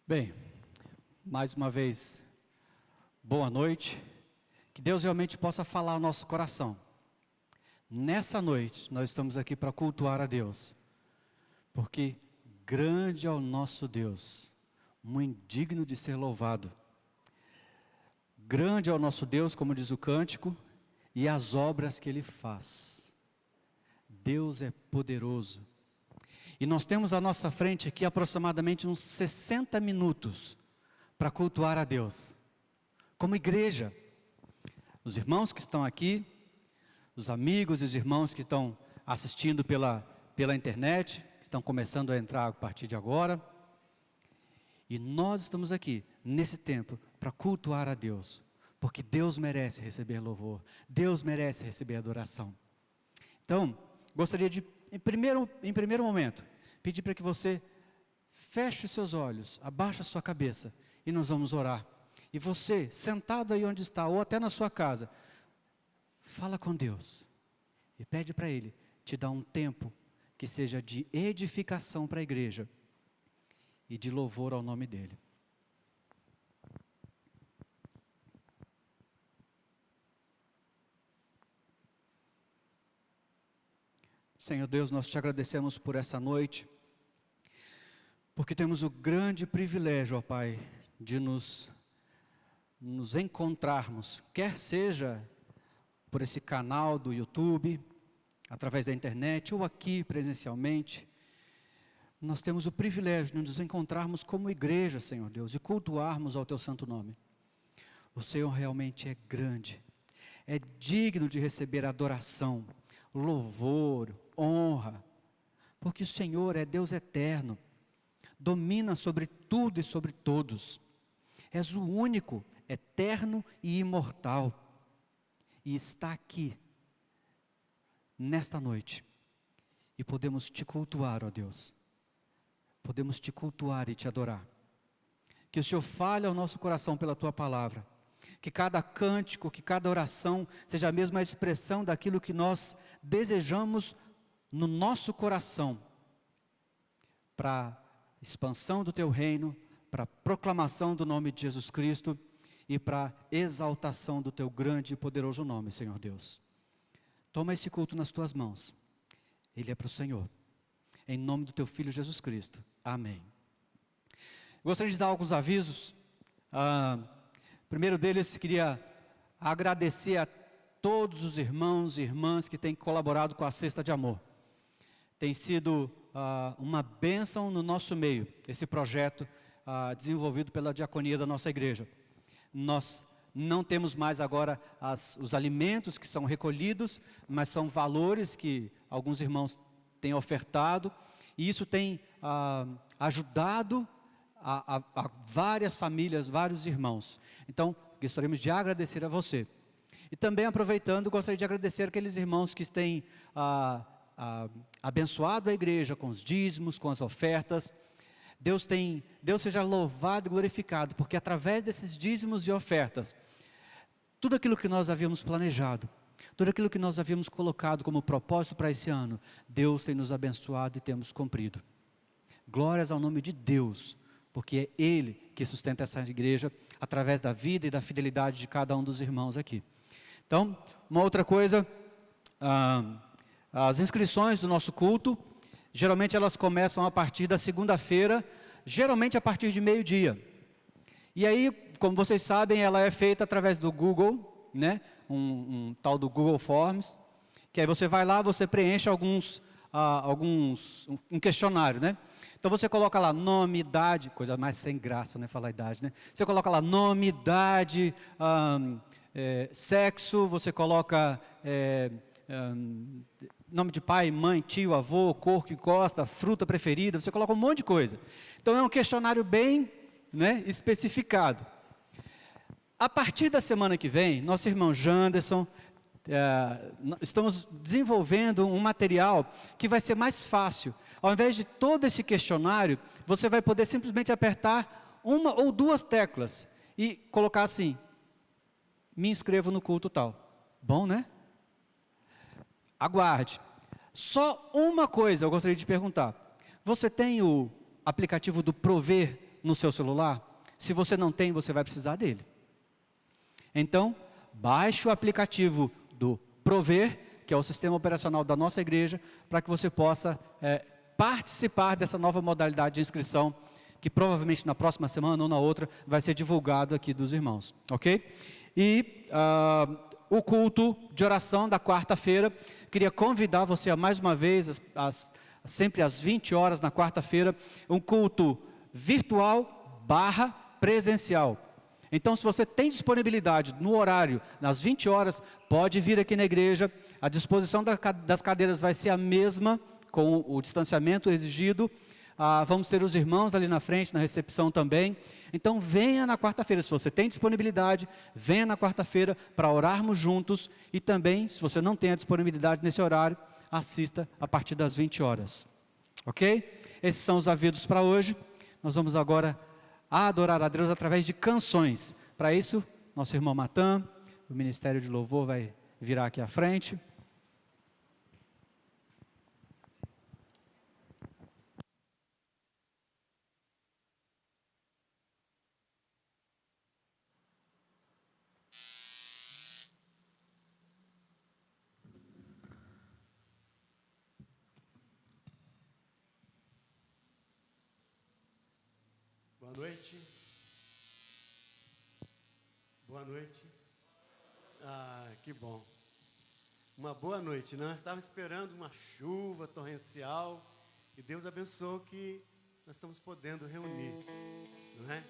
Bem, mais uma vez, boa noite. Que Deus realmente possa falar ao nosso coração. Nessa noite, nós estamos aqui para cultuar a Deus, porque grande é o nosso Deus, muito digno de ser louvado. Grande é o nosso Deus, como diz o cântico, e as obras que Ele faz. Deus é poderoso. E nós temos à nossa frente aqui aproximadamente uns 60 minutos para cultuar a Deus, como igreja. Os irmãos que estão aqui, os amigos e os irmãos que estão assistindo pela internet, que estão começando a entrar a partir de agora. E nós estamos aqui, nesse tempo, para cultuar a Deus, porque Deus merece receber louvor, Deus merece receber adoração. Então, gostaria de, em primeiro momento, pedir para que você feche os seus olhos, abaixe a sua cabeça e nós vamos orar. E você, sentado aí onde está, ou até na sua casa, fala com Deus e pede para Ele te dar um tempo que seja de edificação para a igreja e de louvor ao nome dEle. Senhor Deus, nós te agradecemos por essa noite, porque temos o grande privilégio, ó Pai, de nos encontrarmos, quer seja por esse canal do YouTube, através da internet, ou aqui presencialmente. Nós temos o privilégio de nos encontrarmos como igreja, Senhor Deus, e cultuarmos ao Teu santo nome. O Senhor realmente é grande, é digno de receber adoração, louvor, honra, porque o Senhor é Deus eterno, domina sobre tudo e sobre todos. És o único, eterno e imortal, e está aqui, nesta noite, e podemos te cultuar, ó Deus, podemos te cultuar e te adorar. Que o Senhor fale ao nosso coração pela Tua palavra, que cada cântico, que cada oração, seja a mesma expressão daquilo que nós desejamos no nosso coração, para expansão do Teu reino, para proclamação do nome de Jesus Cristo, e para exaltação do Teu grande e poderoso nome, Senhor Deus. Toma esse culto nas Tuas mãos, ele é para o Senhor, em nome do Teu Filho Jesus Cristo, amém. Gostaria de dar alguns avisos. Primeiro deles, queria agradecer a todos os irmãos e irmãs que têm colaborado com a Cesta de Amor. Tem sido uma bênção no nosso meio, esse projeto desenvolvido pela diaconia da nossa igreja. Nós não temos mais agora os alimentos que são recolhidos, mas são valores que alguns irmãos têm ofertado, e isso tem ajudado a várias famílias, vários irmãos. Então, gostaríamos de agradecer a você. E também, aproveitando, gostaria de agradecer aqueles irmãos que têm abençoado a igreja com os dízimos, com as ofertas. Deus seja louvado e glorificado, porque através desses dízimos e ofertas, tudo aquilo que nós havíamos planejado, tudo aquilo que nós havíamos colocado como propósito para esse ano, Deus tem nos abençoado e temos cumprido. Glórias ao nome de Deus, porque é Ele que sustenta essa igreja, através da vida e da fidelidade de cada um dos irmãos aqui. Então, uma outra coisa, as inscrições do nosso culto, geralmente elas começam a partir da segunda-feira, geralmente a partir de meio-dia. E aí, como vocês sabem, ela é feita através do Google, né? Um tal do Google Forms, que aí você vai lá, você preenche um questionário, né? Então você coloca lá nome, idade, coisa mais sem graça, né, falar idade, né? Você coloca lá nome, idade, sexo, você coloca nome de pai, mãe, tio, avô, cor que gosta, fruta preferida, você coloca um monte de coisa. Então é um questionário bem, né, especificado. A partir da semana que vem, nosso irmão Janderson, estamos desenvolvendo um material que vai ser mais fácil. Ao invés de todo esse questionário, você vai poder simplesmente apertar uma ou duas teclas e colocar assim: me inscrevo no culto tal. Bom, né? Aguarde. Só uma coisa eu gostaria de perguntar. Você tem o aplicativo do Prover no seu celular? Se você não tem, você vai precisar dele. Então, baixe o aplicativo do Prover, que é o sistema operacional da nossa igreja, para que você possa participar dessa nova modalidade de inscrição, que provavelmente na próxima semana ou na outra vai ser divulgado aqui dos irmãos, ok? E o culto de oração da quarta-feira, queria convidar você a mais uma vez, sempre às 20 horas na quarta-feira, um culto virtual / presencial. Então, se você tem disponibilidade no horário, nas 20 horas, pode vir aqui na igreja. A disposição das cadeiras vai ser a mesma, com o distanciamento exigido. Vamos ter os irmãos ali na frente, na recepção também. Então, venha na quarta-feira, se você tem disponibilidade, venha na quarta-feira para orarmos juntos. E também, se você não tem a disponibilidade nesse horário, assista a partir das 20 horas. Ok? Esses são os avisos para hoje. Nós vamos agora adorar a Deus através de canções. Para isso, nosso irmão Matan, o Ministério de Louvor vai virar aqui à frente. Boa noite. Boa noite. Que bom. Uma boa noite. Nós estávamos esperando uma chuva torrencial e Deus abençoou que nós estamos podendo reunir, não é?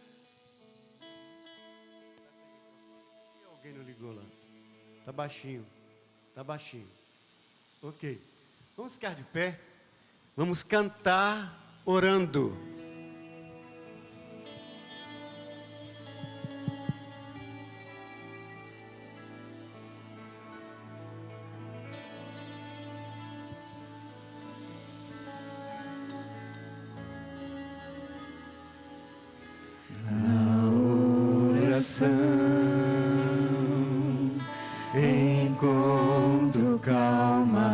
E alguém não ligou lá? Tá baixinho. Tá baixinho. Ok. Vamos ficar de pé. Vamos cantar orando. Encontro calma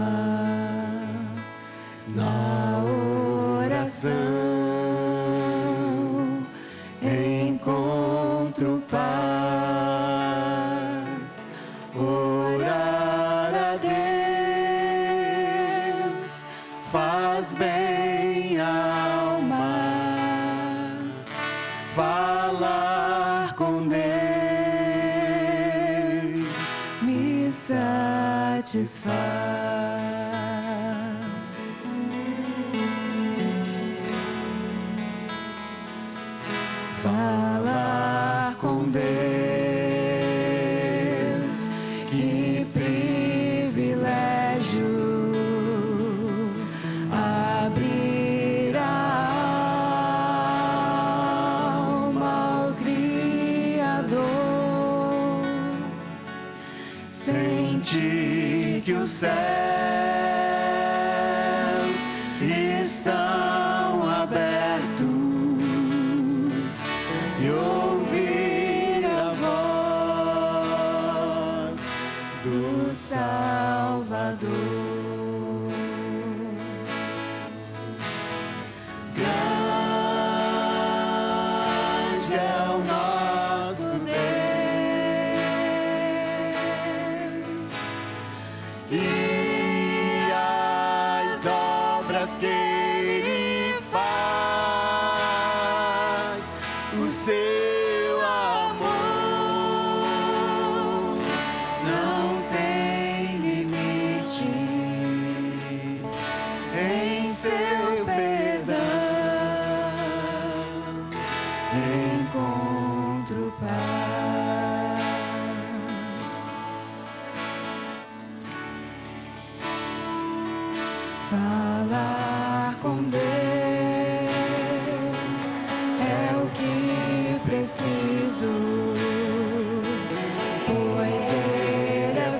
na oração, encontro paz, orar a Deus faz bem à alma, falar com Deus me satisfaz. Falar com Deus, que privilégio, abrir a alma ao Criador, sentir que os céus estão abertos e ouvir a voz do Salvador. Grande é o nosso Deus e as obras que Ele faz, o seu amor não tem limites, em seu perdão encontro paz. Falar com Deus é o que preciso, pois Ele é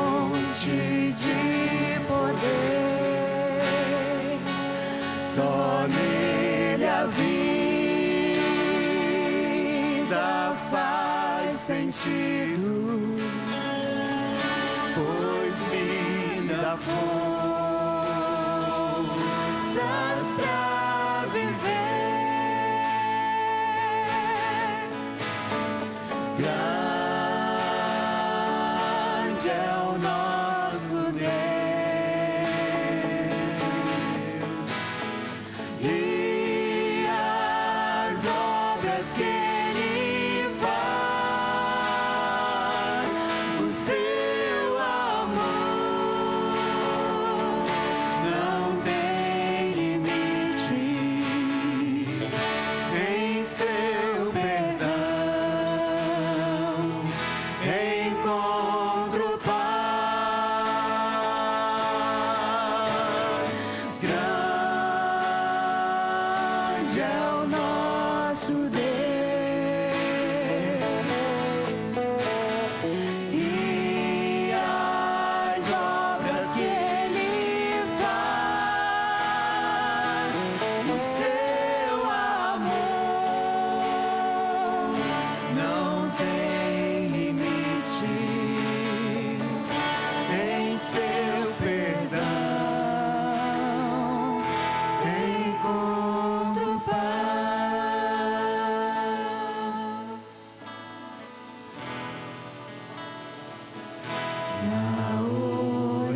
fonte de poder, só nele a vida faz sentido, pois me dá forças pra Grande é o nosso Deus, e as obras que Ele faz, o seu amor não tem limites, em seu perdão encontro paz. Grande é o nosso Deus, e as obras que Ele faz, o seu amor não tem limites, em seu perdão encontro paz. Na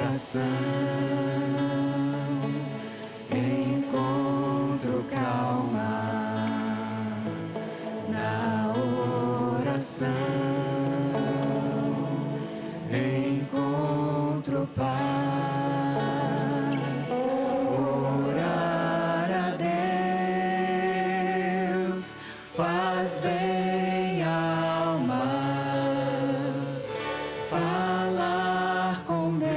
oração encontro calma, na oração encontro paz. Orar a Deus faz bem à alma, falar com Deus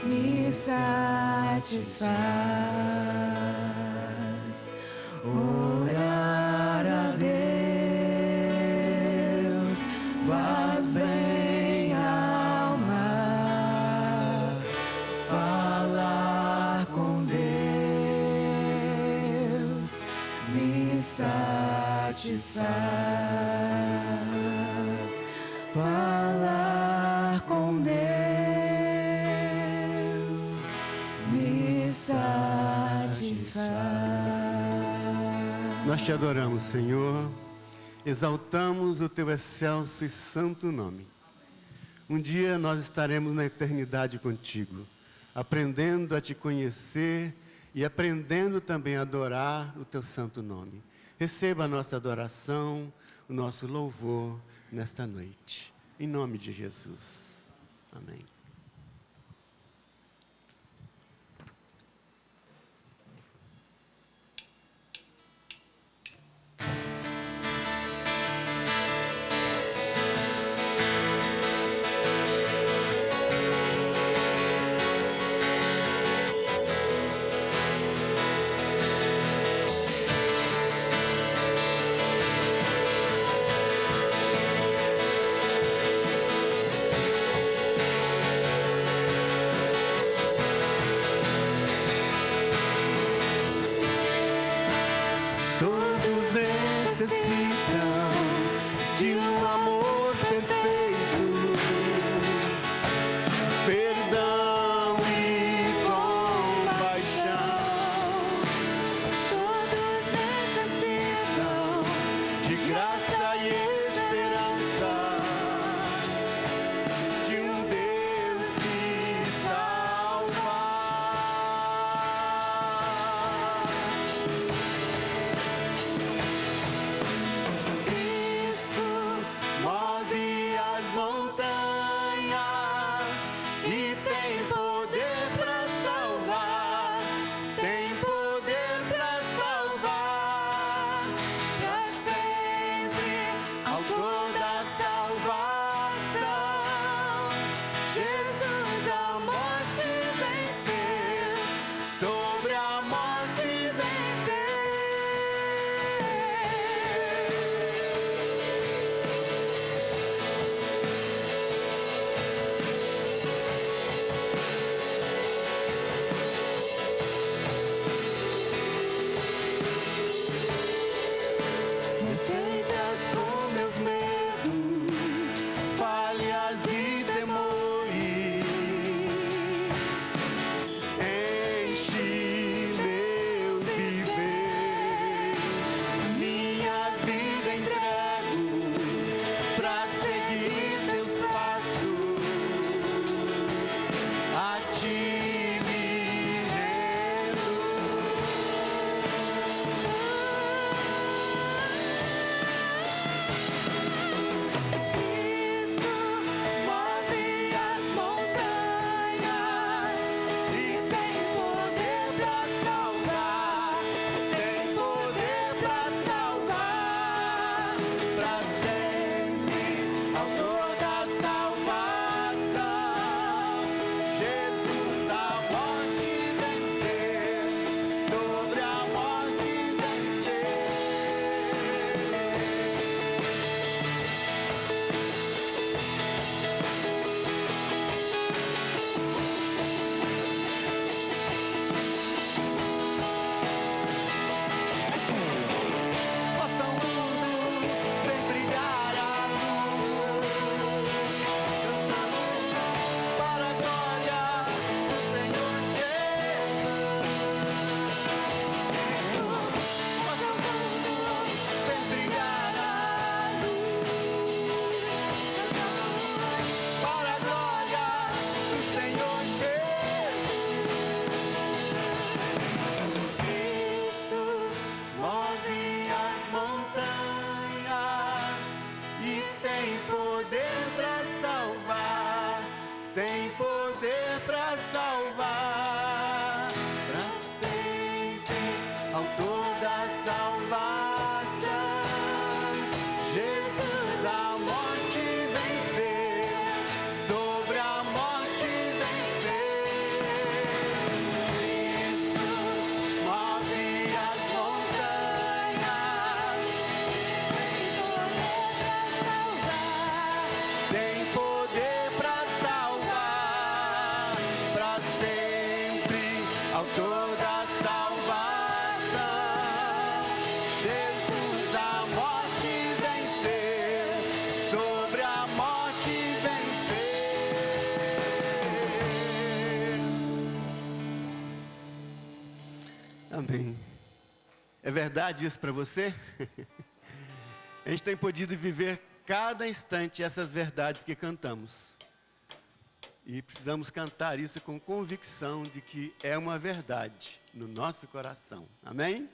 me satisfaz. Orar a Deus faz bem à alma, falar com Deus me satisfaz. Falar com Deus me satisfaz. Nós te adoramos, Senhor. Exaltamos o teu excelso e santo nome. Um dia nós estaremos na eternidade contigo, aprendendo a te conhecer e aprendendo também a adorar o teu santo nome. Receba a nossa adoração, o nosso louvor nesta noite. Em nome de Jesus. Amém. Grande É verdade isso para você? A gente tem podido viver cada instante essas verdades que cantamos. E precisamos cantar isso com convicção de que é uma verdade no nosso coração. Amém?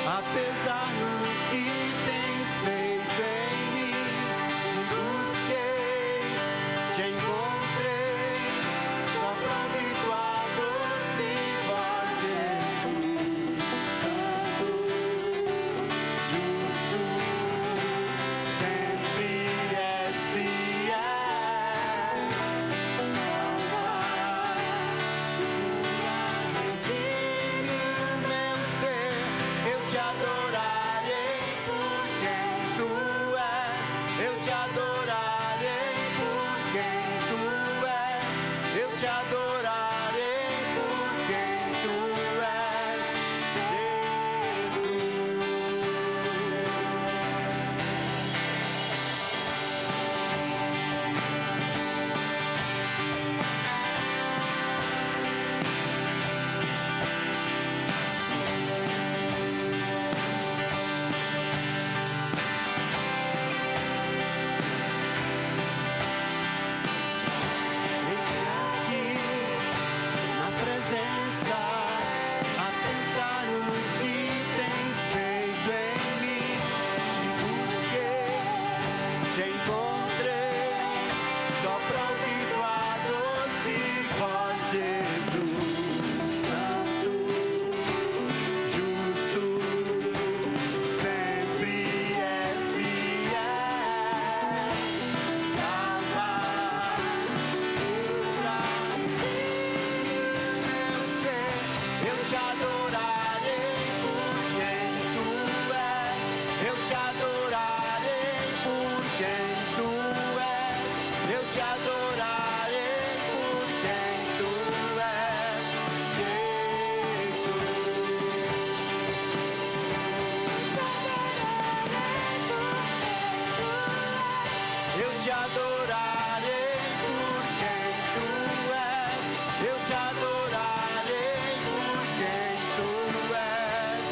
Apesar do que tens feito em mim, te busquei, te encontrei, só pra ouvir tua doce voz, Jesus, Santo, justo, sempre és fiel, salvar, redime o meu ser. Eu te adorarei por quem tu és. Eu te adorarei por quem tu és. Eu te adorarei por quem tu és, Jesus. Aqui na presença, a pensar no que tens feito em mim. Te busquei, te encontrei, só pra ouvir tua doce voz, Jesus, Santo, justo, sempre és fiel, salvar. Eu te adorarei por quem tu és. Eu te adorarei por quem tu és. Eu te adorarei por quem tu és, Jesus. Eu te adorarei por quem tu és. Eu te adorarei por quem tu és,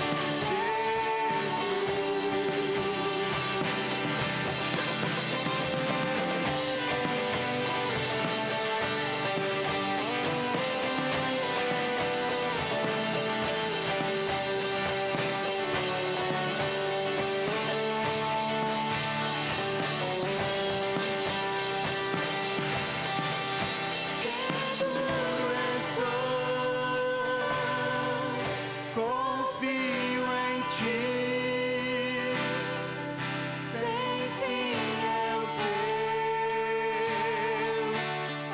seguro estou, confio em ti. Sem fim é o teu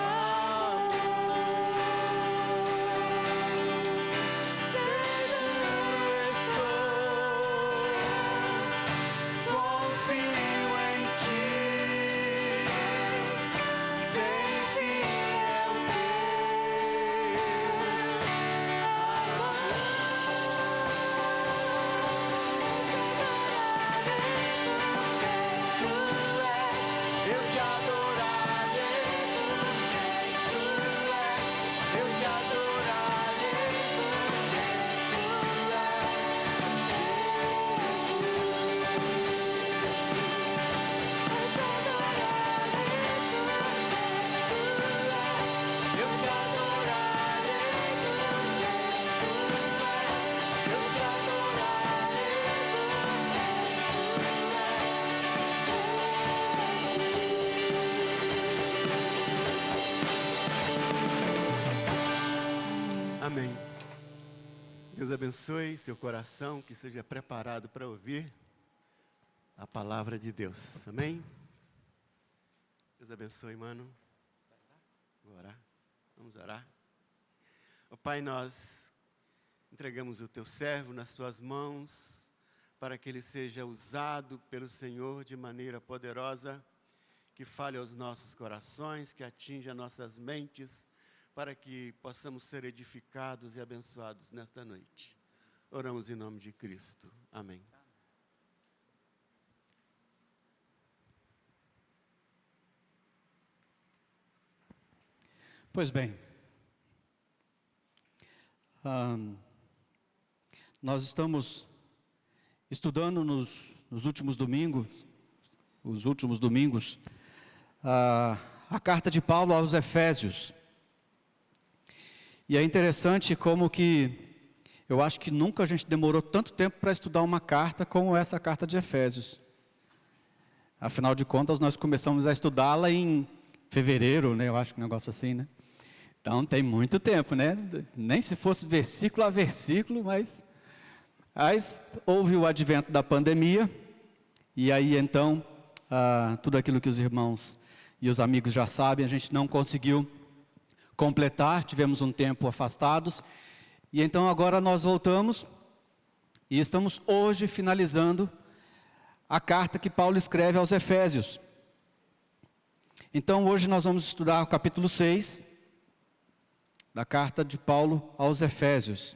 amor. Seguro estou, confio em ti. Sem fim é o Eu te adorarei por quem tu és. Eu te adorarei por quem tu és. Eu te adorarei por quem tu és. Eu te adorarei Amém. Deus abençoe seu coração, que seja preparado para ouvir a palavra de Deus. Amém? Deus abençoe, mano. Vou orar. Vamos orar. Ó Pai, nós entregamos o teu servo nas tuas mãos, para que ele seja usado pelo Senhor de maneira poderosa, que fale aos nossos corações, que atinja nossas mentes, para que possamos ser edificados e abençoados nesta noite. Oramos em nome de Cristo. Amém. Pois bem, nós estamos estudando nos últimos domingos, a carta de Paulo aos Efésios. E é interessante como que, eu acho que nunca a gente demorou tanto tempo para estudar uma carta como essa carta de Efésios. Afinal de contas, nós começamos a estudá-la em fevereiro, né? Eu acho que um negócio assim, né? Então tem muito tempo, né? Nem se fosse versículo a versículo, mas houve o advento da pandemia, e aí então, tudo aquilo que os irmãos e os amigos já sabem, a gente não conseguiu completar, tivemos um tempo afastados, e então agora nós voltamos, e estamos hoje finalizando a carta que Paulo escreve aos Efésios. Então hoje nós vamos estudar o capítulo 6, da carta de Paulo aos Efésios.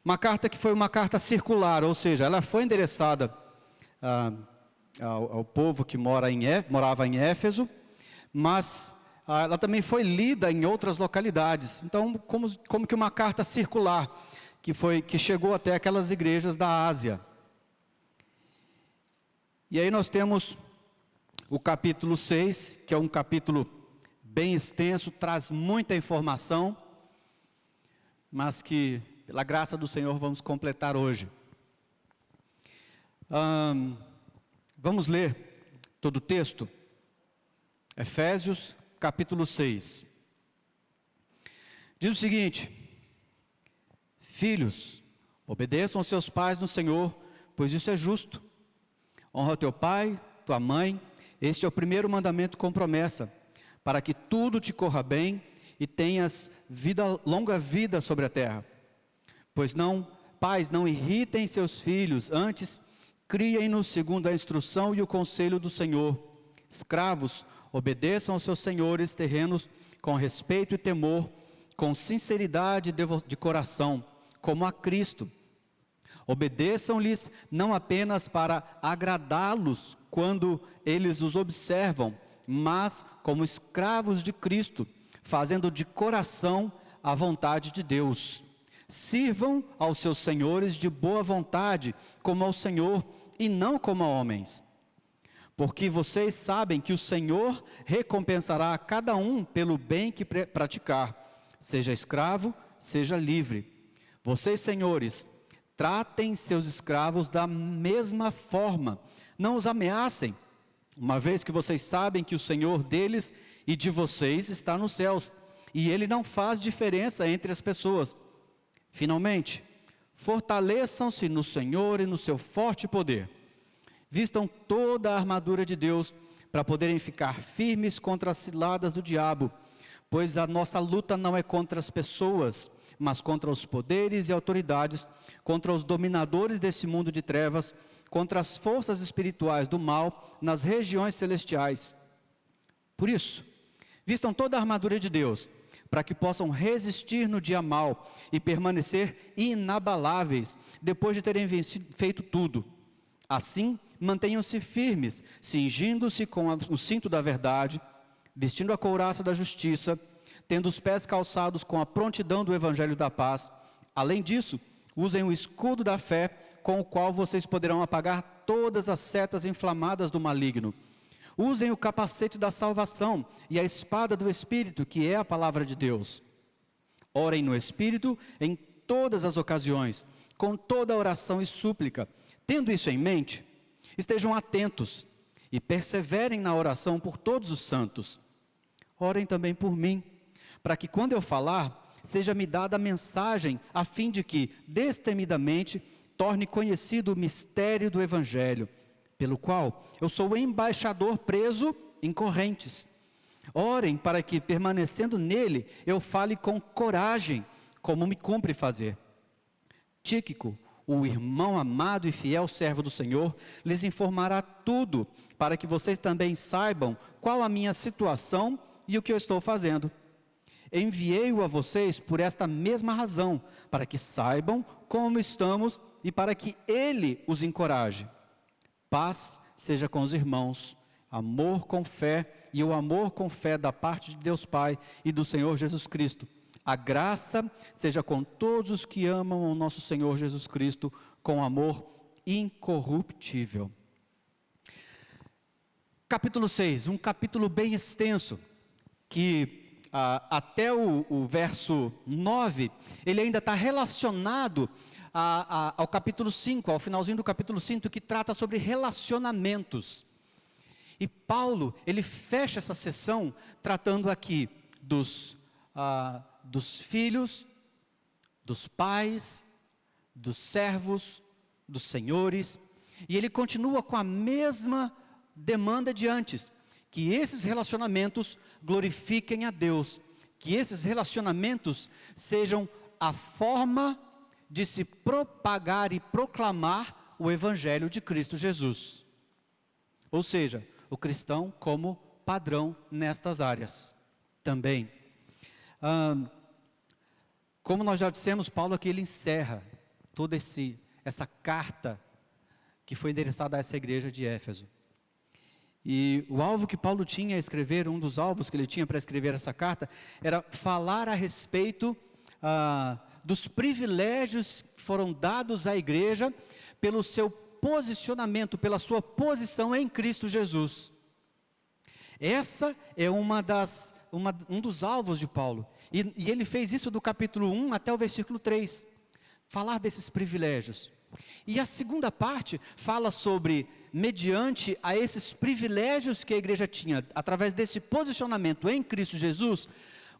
Uma carta que foi uma carta circular, ou seja, ela foi endereçada ao povo que morava em Éfeso, mas ela também foi lida em outras localidades. Então, como que uma carta circular, que chegou até aquelas igrejas da Ásia. E aí nós temos o capítulo 6, que é um capítulo bem extenso, traz muita informação, mas que, pela graça do Senhor, vamos completar hoje. Vamos ler todo o texto? Efésios, capítulo 6. Diz o seguinte: filhos, obedeçam aos seus pais no Senhor, pois isso é justo. Honra teu pai, tua mãe, este é o primeiro mandamento com promessa, para que tudo te corra bem e tenhas longa vida sobre a terra. Pois pais, não irritem seus filhos, antes criem-nos segundo a instrução e o conselho do Senhor. Escravos, obedeçam aos seus senhores terrenos com respeito e temor, com sinceridade de coração, como a Cristo. Obedeçam-lhes não apenas para agradá-los quando eles os observam, mas como escravos de Cristo, fazendo de coração a vontade de Deus. Sirvam aos seus senhores de boa vontade, como ao Senhor, e não como a homens. Porque vocês sabem que o Senhor recompensará a cada um pelo bem que praticar, seja escravo, seja livre. Vocês, senhores, tratem seus escravos da mesma forma, não os ameacem, uma vez que vocês sabem que o Senhor deles e de vocês está nos céus, e Ele não faz diferença entre as pessoas. Finalmente, fortaleçam-se no Senhor e no seu forte poder. Vistam toda a armadura de Deus, para poderem ficar firmes contra as ciladas do diabo, pois a nossa luta não é contra as pessoas, mas contra os poderes e autoridades, contra os dominadores desse mundo de trevas, contra as forças espirituais do mal nas regiões celestiais. Por isso, vistam toda a armadura de Deus, para que possam resistir no dia mau e permanecer inabaláveis, depois de terem feito tudo. Assim, mantenham-se firmes, cingindo-se com o cinto da verdade, vestindo a couraça da justiça, tendo os pés calçados com a prontidão do evangelho da paz. Além disso, usem o escudo da fé, com o qual vocês poderão apagar todas as setas inflamadas do maligno. Usem o capacete da salvação e a espada do Espírito, que é a palavra de Deus. Orem no Espírito em todas as ocasiões, com toda oração e súplica. Tendo isso em mente, estejam atentos e perseverem na oração por todos os santos. Orem também por mim, para que quando eu falar, seja-me dada a mensagem, a fim de que, destemidamente, torne conhecido o mistério do Evangelho, pelo qual eu sou embaixador preso em correntes. Orem para que, permanecendo nele, eu fale com coragem, como me cumpre fazer. Tíquico, o irmão amado e fiel servo do Senhor, lhes informará tudo, para que vocês também saibam qual a minha situação e o que eu estou fazendo. Enviei-o a vocês por esta mesma razão, para que saibam como estamos e para que ele os encoraje. Paz seja com os irmãos, amor com fé e o amor com fé da parte de Deus Pai e do Senhor Jesus Cristo. A graça seja com todos os que amam o nosso Senhor Jesus Cristo com amor incorruptível. Capítulo 6, um capítulo bem extenso, que até o verso 9, ele ainda está relacionado ao capítulo 5, ao finalzinho do capítulo 5, que trata sobre relacionamentos. E Paulo, ele fecha essa sessão tratando aqui dos filhos, dos pais, dos servos, dos senhores, e ele continua com a mesma demanda de antes, que esses relacionamentos glorifiquem a Deus, que esses relacionamentos sejam a forma de se propagar e proclamar o Evangelho de Cristo Jesus. Ou seja, o cristão como padrão nestas áreas também. Como nós já dissemos, Paulo aqui ele encerra toda essa carta que foi endereçada a essa igreja de Éfeso. E o alvo que Paulo tinha a escrever, um dos alvos que ele tinha para escrever essa carta, era falar a respeito dos privilégios que foram dados à igreja pelo seu posicionamento, pela sua posição em Cristo Jesus. Essa é um dos alvos de Paulo. E ele fez isso do capítulo 1 até o versículo 3. Falar desses privilégios. E a segunda parte fala sobre, mediante a esses privilégios que a igreja tinha, através desse posicionamento em Cristo Jesus,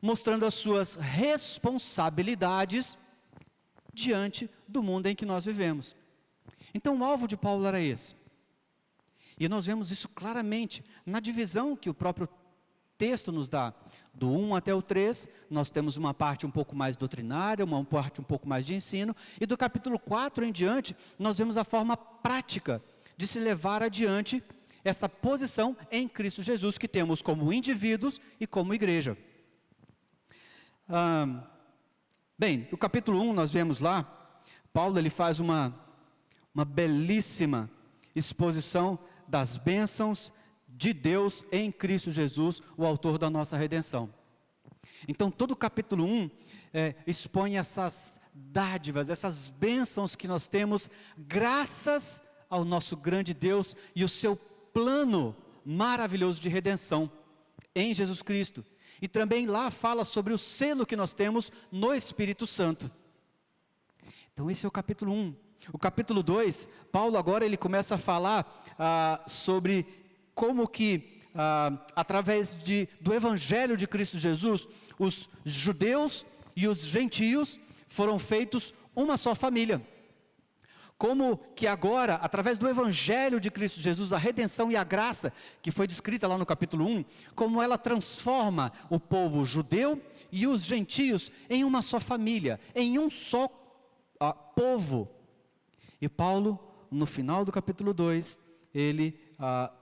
mostrando as suas responsabilidades diante do mundo em que nós vivemos. Então o alvo de Paulo era esse. E nós vemos isso claramente na divisão que o próprio texto nos dá. Do 1 até o 3, nós temos uma parte um pouco mais doutrinária, uma parte um pouco mais de ensino, e do capítulo 4 em diante, nós vemos a forma prática de se levar adiante essa posição em Cristo Jesus, que temos como indivíduos e como igreja. Bem, no capítulo 1 nós vemos lá, Paulo ele faz uma belíssima exposição das bênçãos de Deus em Cristo Jesus, o autor da nossa redenção. Então todo o capítulo 1 expõe essas dádivas, essas bênçãos que nós temos graças ao nosso grande Deus e o seu plano maravilhoso de redenção em Jesus Cristo. E também lá fala sobre o selo que nós temos no Espírito Santo. Então esse é o capítulo 1. O capítulo 2, Paulo agora ele começa a falar sobre como que, através do Evangelho de Cristo Jesus, os judeus e os gentios foram feitos uma só família. Como que agora, através do Evangelho de Cristo Jesus, a redenção e a graça, que foi descrita lá no capítulo 1, como ela transforma o povo judeu e os gentios em uma só família, em um só povo. E Paulo, no final do capítulo 2, ele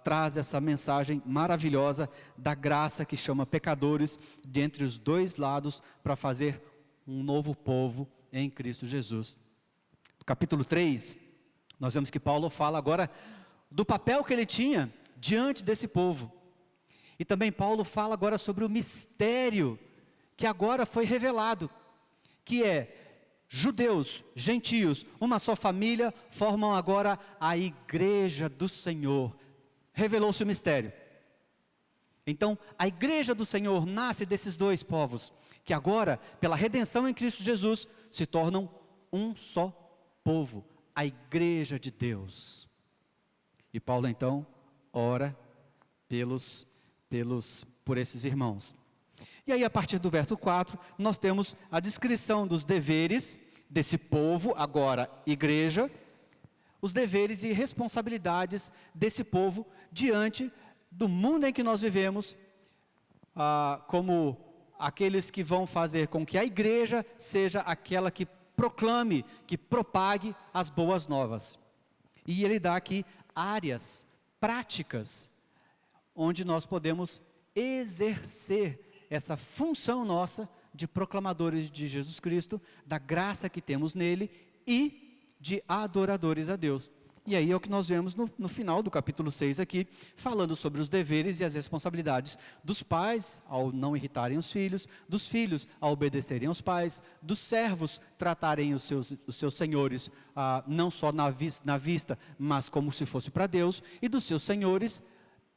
traz essa mensagem maravilhosa da graça que chama pecadores de entre os dois lados para fazer um novo povo em Cristo Jesus. No capítulo 3, nós vemos que Paulo fala agora do papel que ele tinha diante desse povo. E também Paulo fala agora sobre o mistério que agora foi revelado, que é judeus, gentios, uma só família, formam agora a igreja do Senhor. Revelou-se o mistério. Então, a igreja do Senhor nasce desses dois povos, que agora, pela redenção em Cristo Jesus, se tornam um só povo, a igreja de Deus. E Paulo então ora por esses irmãos. E aí a partir do verso 4, nós temos a descrição dos deveres desse povo, agora igreja, os deveres e responsabilidades desse povo diante do mundo em que nós vivemos, como aqueles que vão fazer com que a igreja seja aquela que proclame, que propague as boas novas. E ele dá aqui áreas práticas onde nós podemos exercer essa função nossa de proclamadores de Jesus Cristo, da graça que temos nele e de adoradores a Deus. E aí é o que nós vemos no final do capítulo 6 aqui, falando sobre os deveres e as responsabilidades dos pais ao não irritarem os filhos, dos filhos a obedecerem aos pais, dos servos tratarem os seus senhores não só na vista, mas como se fosse para Deus, e dos seus senhores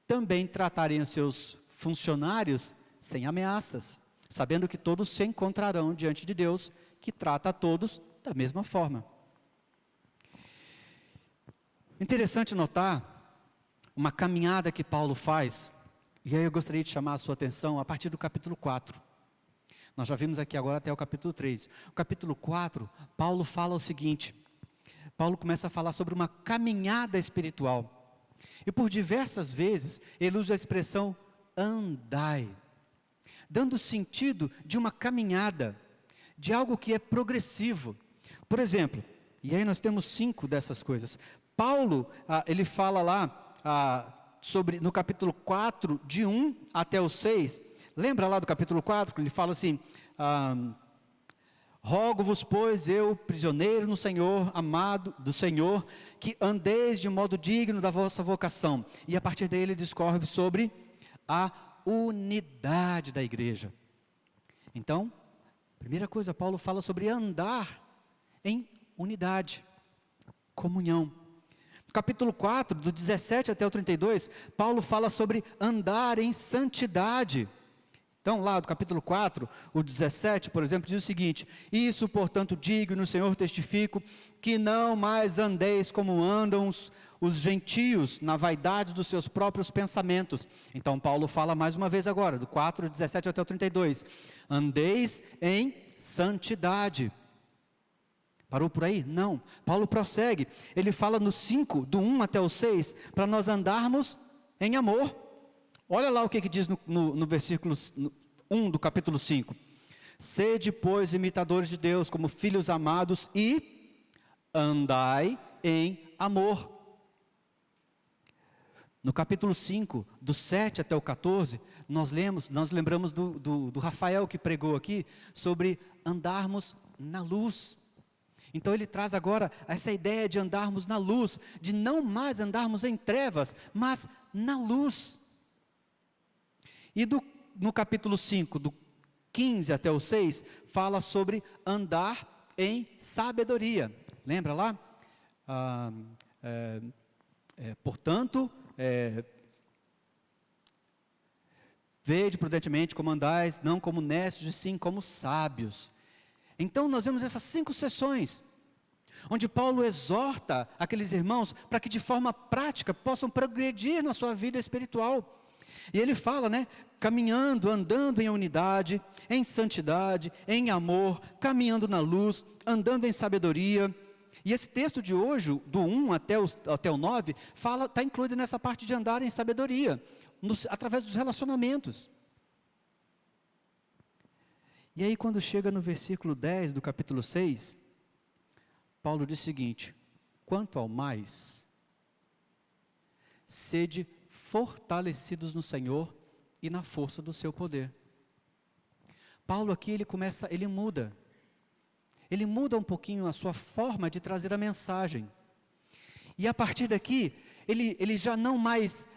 também tratarem os seus funcionários sem ameaças, sabendo que todos se encontrarão diante de Deus, que trata a todos da mesma forma. Interessante notar uma caminhada que Paulo faz, e aí eu gostaria de chamar a sua atenção a partir do capítulo 4. Nós já vimos aqui agora até o capítulo 3. O capítulo 4, Paulo fala o seguinte: Paulo começa a falar sobre uma caminhada espiritual. E por diversas vezes ele usa a expressão andai, dando sentido de uma caminhada, de algo que é progressivo. Por exemplo, e aí nós temos 5 dessas coisas. Paulo, ele fala lá sobre, no capítulo 4, de 1 até o 6, lembra lá do capítulo 4, que ele fala assim, rogo-vos, pois, eu, prisioneiro no Senhor, amado do Senhor, que andeis de modo digno da vossa vocação. E a partir daí ele discorre sobre a unidade da igreja. Então, primeira coisa, Paulo fala sobre andar em unidade, comunhão. No capítulo 4, do 17 até o 32, Paulo fala sobre andar em santidade. Então, lá do capítulo 4, o 17, por exemplo, diz o seguinte: isso, portanto, digo e no Senhor testifico, que não mais andeis como andam os gentios, na vaidade dos seus próprios pensamentos. Então, Paulo fala mais uma vez agora, do 4, 17 até o 32, andeis em santidade. Parou por aí? Não. Paulo prossegue, ele fala no 5, do 1 até o 6, para nós andarmos em amor. Olha lá o que diz no versículo 1 do capítulo 5. Sede, pois, imitadores de Deus, como filhos amados, e andai em amor. No capítulo 5, do 7 até o 14, nós lembramos do Rafael que pregou aqui, sobre andarmos na luz. Então ele traz agora essa ideia de andarmos na luz, de não mais andarmos em trevas, mas na luz. E no capítulo 5, do 15 até o 6, fala sobre andar em sabedoria. Lembra lá? Portanto, vede prudentemente como andais, não como necios, e sim como sábios. Então nós vemos essas 5 sessões, onde Paulo exorta aqueles irmãos para que de forma prática possam progredir na sua vida espiritual. E ele fala, caminhando, andando em unidade, em santidade, em amor, caminhando na luz, andando em sabedoria. E esse texto de hoje, do 1 até o 9, está incluído nessa parte de andar em sabedoria, através dos relacionamentos. E aí quando chega no versículo 10 do capítulo 6, Paulo diz o seguinte: quanto ao mais, sede fortalecidos no Senhor e na força do seu poder. Paulo aqui ele muda um pouquinho a sua forma de trazer a mensagem. E a partir daqui, ele já não mais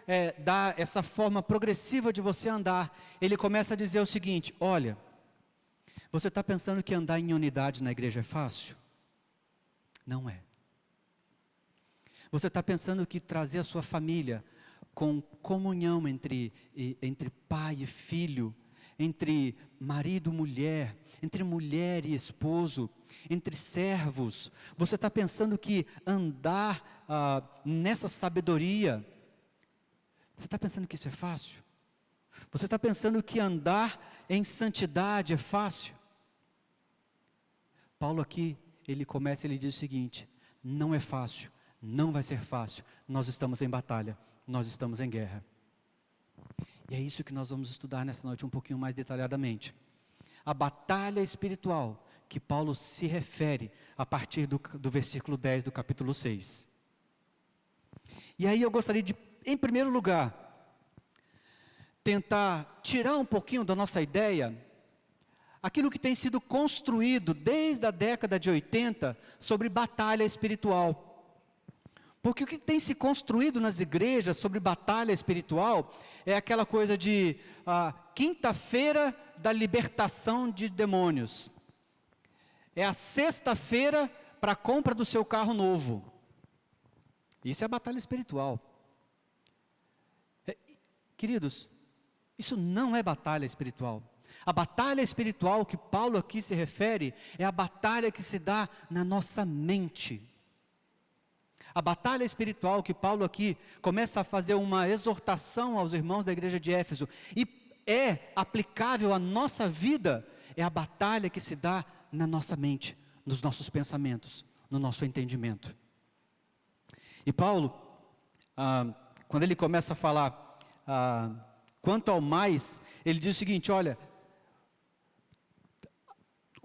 dá essa forma progressiva de você andar. Ele começa a dizer o seguinte: olha, você está pensando que andar em unidade na igreja é fácil? Não é. Você está pensando que trazer a sua família com comunhão entre pai e filho, entre marido e mulher, entre mulher e esposo, entre servos, você está pensando que andar nessa sabedoria, você está pensando que isso é fácil? Você está pensando que andar em santidade é fácil? Paulo aqui, ele diz o seguinte: não é fácil, não vai ser fácil, nós estamos em batalha, nós estamos em guerra. E é isso que nós vamos estudar nessa noite um pouquinho mais detalhadamente. A batalha espiritual que Paulo se refere a partir do versículo 10 do capítulo 6. E aí eu gostaria de, em primeiro lugar, tentar tirar um pouquinho da nossa ideia aquilo que tem sido construído desde a década de 80 sobre batalha espiritual. Porque o que tem se construído nas igrejas sobre batalha espiritual é aquela coisa de quinta-feira da libertação de demônios. É a sexta-feira para a compra do seu carro novo. Isso é batalha espiritual. Queridos, isso não é batalha espiritual. A batalha espiritual que Paulo aqui se refere é a batalha que se dá na nossa mente. A batalha espiritual que Paulo aqui começa a fazer uma exortação aos irmãos da igreja de Éfeso e é aplicável à nossa vida, é a batalha que se dá na nossa mente, nos nossos pensamentos, no nosso entendimento. E Paulo, quando ele começa a falar quanto ao mais, ele diz o seguinte: olha,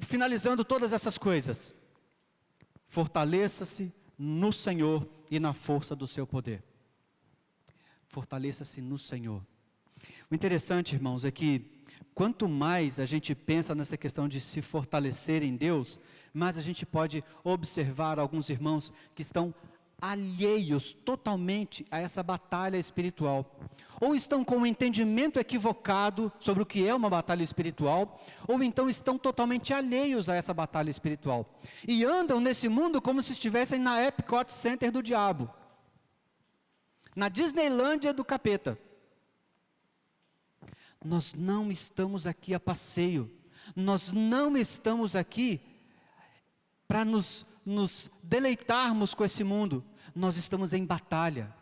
finalizando todas essas coisas, fortaleça-se no Senhor e na força do seu poder. Fortaleça-se no Senhor. O interessante, irmãos, é que quanto mais a gente pensa nessa questão de se fortalecer em Deus, mais a gente pode observar alguns irmãos que estão alheios totalmente a essa batalha espiritual, ou estão com um entendimento equivocado sobre o que é uma batalha espiritual, ou então estão totalmente alheios a essa batalha espiritual, e andam nesse mundo como se estivessem na Epcot Center do diabo, na Disneylândia do capeta. Nós não estamos aqui a passeio, nós não estamos aqui para nos deleitarmos com esse mundo. Nós estamos em batalha,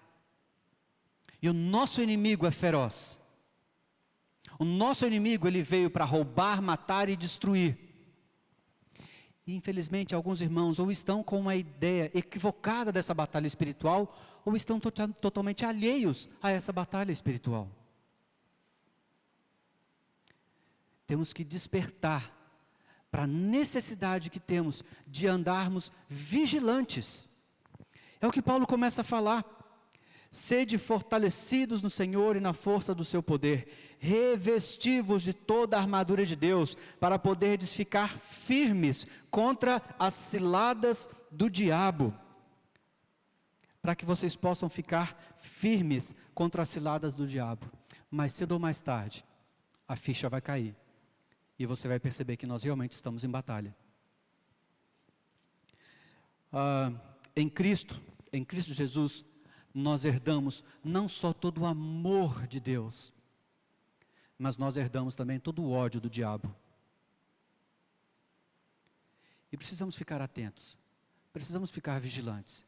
e o nosso inimigo é feroz. O nosso inimigo, ele veio para roubar, matar e destruir. E infelizmente alguns irmãos ou estão com uma ideia equivocada dessa batalha espiritual, ou estão totalmente alheios a essa batalha espiritual. Temos que despertar para a necessidade que temos de andarmos vigilantes. É o que Paulo começa a falar: sede fortalecidos no Senhor e na força do seu poder, revesti-vos de toda a armadura de Deus, para poderdes ficar firmes contra as ciladas do diabo. Para que vocês possam ficar firmes contra as ciladas do diabo. Mais cedo ou mais tarde, a ficha vai cair, e você vai perceber que nós realmente estamos em batalha. Em Cristo Jesus, nós herdamos não só todo o amor de Deus, mas nós herdamos também todo o ódio do diabo. E precisamos ficar atentos, precisamos ficar vigilantes,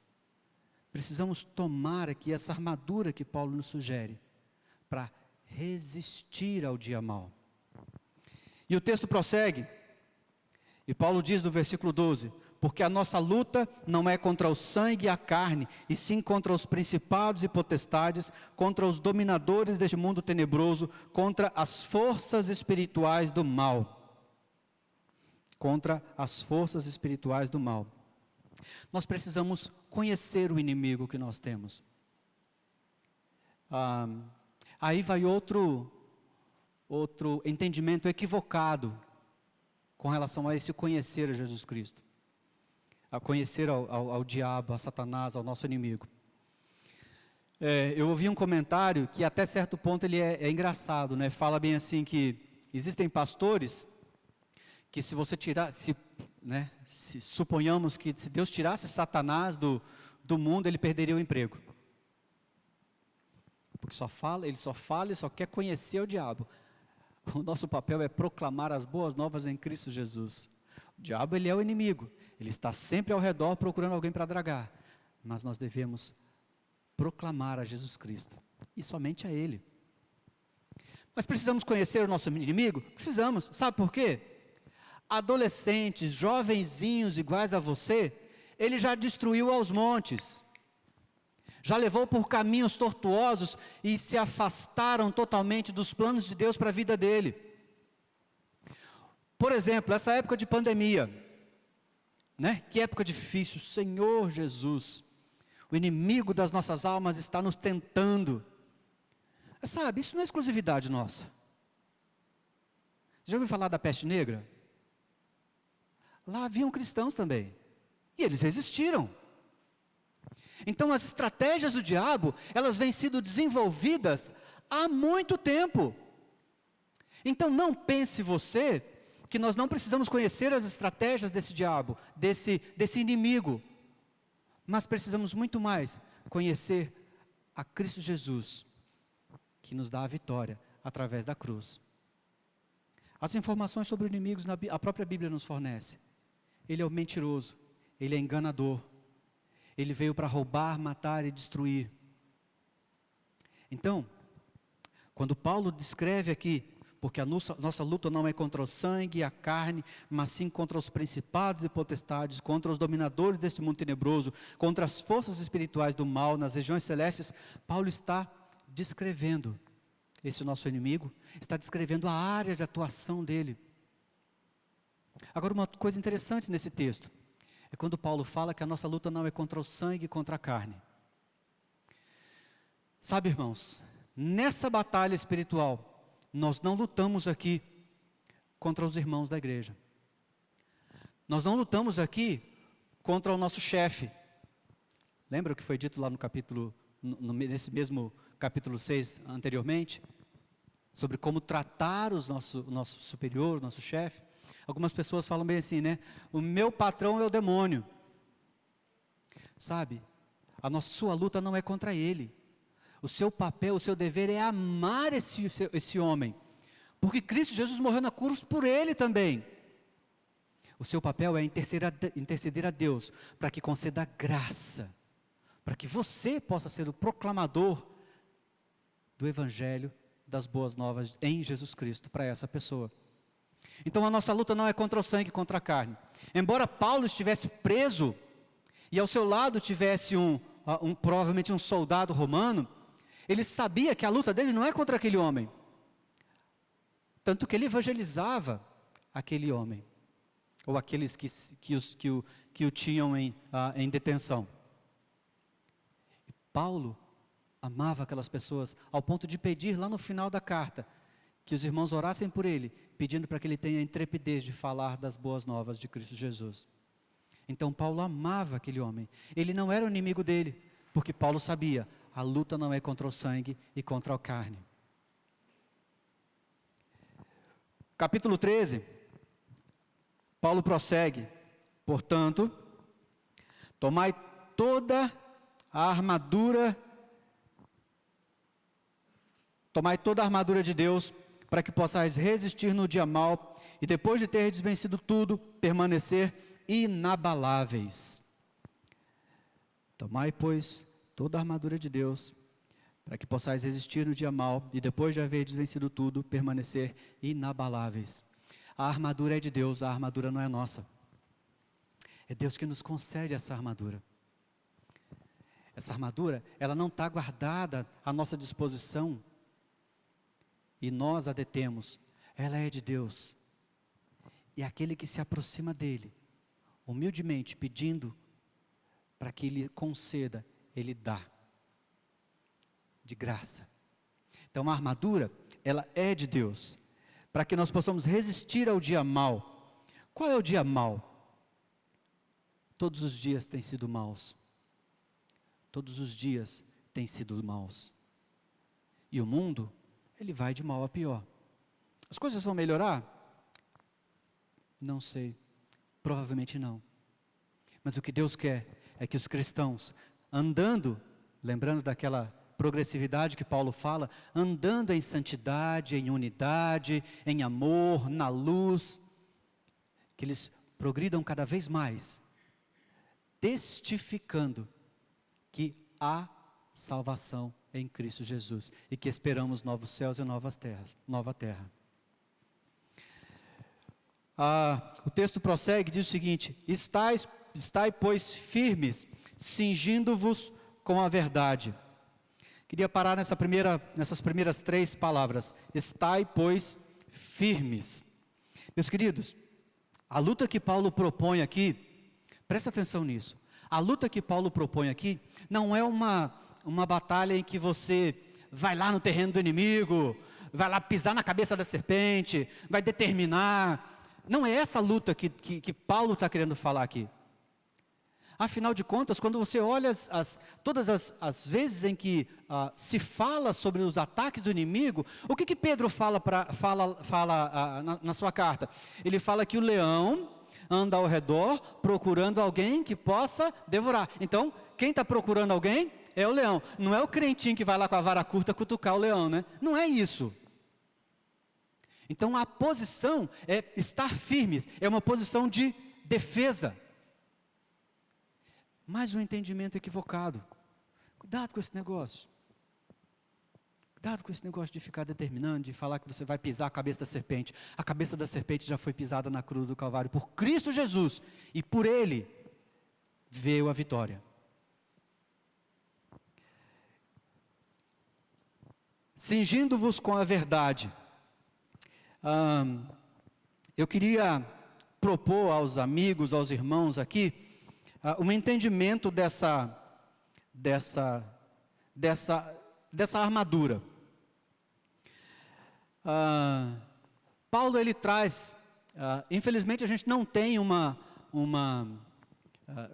precisamos tomar aqui essa armadura que Paulo nos sugere, para resistir ao dia mau. E o texto prossegue, e Paulo diz no versículo 12: porque a nossa luta não é contra o sangue e a carne, e sim contra os principados e potestades, contra os dominadores deste mundo tenebroso, contra as forças espirituais do mal. Contra as forças espirituais do mal. Nós precisamos conhecer o inimigo que nós temos. Aí vai outro entendimento equivocado com relação a esse conhecer a Jesus Cristo. A conhecer ao diabo, a Satanás, ao nosso inimigo. Eu ouvi um comentário que até certo ponto ele é engraçado, né? Fala bem assim que existem pastores que se você tirar, se suponhamos que se Deus tirasse Satanás do mundo, ele perderia o emprego. Porque ele só fala e só quer conhecer o diabo. O nosso papel é proclamar as boas novas em Cristo Jesus. O diabo, ele é o inimigo. Ele está sempre ao redor procurando alguém para dragar. Mas nós devemos proclamar a Jesus Cristo. E somente a Ele. Mas precisamos conhecer o nosso inimigo? Precisamos. Sabe por quê? Adolescentes, jovenzinhos iguais a você, ele já destruiu aos montes. Já levou por caminhos tortuosos e se afastaram totalmente dos planos de Deus para a vida dele. Por exemplo, essa época de pandemia, né? Que época difícil, Senhor Jesus. O inimigo das nossas almas está nos tentando. Sabe, isso não é exclusividade nossa. Você já ouviu falar da peste negra? Lá haviam cristãos também. E eles resistiram. Então as estratégias do diabo, elas vêm sendo desenvolvidas há muito tempo. Então não pense você que nós não precisamos conhecer as estratégias desse diabo, desse inimigo. Mas precisamos muito mais conhecer a Cristo Jesus, que nos dá a vitória através da cruz. As informações sobre inimigos a própria Bíblia nos fornece. Ele é o mentiroso, ele é enganador, ele veio para roubar, matar e destruir. Então, quando Paulo descreve aqui, porque a nossa luta não é contra o sangue e a carne, mas sim contra os principados e potestades, contra os dominadores deste mundo tenebroso, contra as forças espirituais do mal nas regiões celestes, Paulo está descrevendo esse nosso inimigo, está descrevendo a área de atuação dele. Agora, uma coisa interessante nesse texto, é quando Paulo fala que a nossa luta não é contra o sangue e contra a carne. Sabe, irmãos, nessa batalha espiritual, nós não lutamos aqui contra os irmãos da igreja. Nós não lutamos aqui contra o nosso chefe. Lembra o que foi dito lá no capítulo, nesse mesmo capítulo 6 anteriormente? Sobre como tratar o nosso superior, o nosso chefe. Algumas pessoas falam bem assim, né? O meu patrão é o demônio. Sabe, sua luta não é contra ele. O seu papel, o seu dever é amar esse homem. Porque Cristo Jesus morreu na cruz por ele também. O seu papel é interceder a Deus para que conceda graça. Para que você possa ser o proclamador do Evangelho das boas novas em Jesus Cristo para essa pessoa. Então a nossa luta não é contra o sangue, contra a carne. Embora Paulo estivesse preso e ao seu lado tivesse provavelmente um soldado romano, ele sabia que a luta dele não é contra aquele homem. Tanto que ele evangelizava aquele homem, ou aqueles que o tinham em detenção. E Paulo amava aquelas pessoas, ao ponto de pedir lá no final da carta, que os irmãos orassem por ele, pedindo para que ele tenha a intrepidez de falar das boas novas de Cristo Jesus. Então Paulo amava aquele homem. Ele não era o inimigo dele, porque Paulo sabia, a luta não é contra o sangue e contra a carne. Capítulo 13, Paulo prossegue. Portanto, tomai toda a armadura de Deus, para que possais resistir no dia mau, e depois de ter vencido tudo, permanecer inabaláveis. Tomai, pois, toda a armadura de Deus, para que possais resistir no dia mau, e depois de haver vencido tudo, permanecer inabaláveis. A armadura é de Deus, a armadura não é nossa. É Deus que nos concede essa armadura. Essa armadura, ela não está guardada à nossa disposição, e nós a detemos. Ela é de Deus. E aquele que se aproxima dele, humildemente pedindo para que ele conceda, ele dá, de graça. Então a armadura, ela é de Deus, para que nós possamos resistir ao dia mau. Qual é o dia mau? Todos os dias têm sido maus. Todos os dias têm sido maus. E o mundo, ele vai de mal a pior. As coisas vão melhorar? Não sei, provavelmente não. Mas o que Deus quer é que os cristãos, andando, lembrando daquela progressividade que Paulo fala, andando em santidade, em unidade, em amor, na luz, que eles progridam cada vez mais, testificando que há salvação em Cristo Jesus, e que esperamos novos céus e nova terra. O texto prossegue, diz o seguinte: estai, pois, firmes, cingindo-vos com a verdade. Queria parar nessas primeiras 3 palavras. Estai, pois, firmes. Meus queridos, a luta que Paulo propõe aqui Presta atenção nisso. A luta que Paulo propõe aqui não é uma batalha em que você vai lá no terreno do inimigo, vai lá pisar na cabeça da serpente, vai determinar. Não é essa luta que Paulo está querendo falar aqui. Afinal de contas, quando você olha todas as vezes em que se fala sobre os ataques do inimigo, o que Pedro fala na sua carta? Ele fala que o leão anda ao redor procurando alguém que possa devorar. Então, quem está procurando alguém é o leão. Não é o crentinho que vai lá com a vara curta cutucar o leão, né? Não é isso. Então, a posição é estar firmes, é uma posição de defesa. Mas um entendimento equivocado. Cuidado com esse negócio. Cuidado com esse negócio de ficar determinando, de falar que você vai pisar a cabeça da serpente. A cabeça da serpente já foi pisada na cruz do Calvário por Cristo Jesus. E por Ele veio a vitória. Cingindo-vos com a verdade. Eu queria propor aos amigos, aos irmãos aqui, um entendimento dessa armadura. Paulo ele traz, infelizmente a gente não tem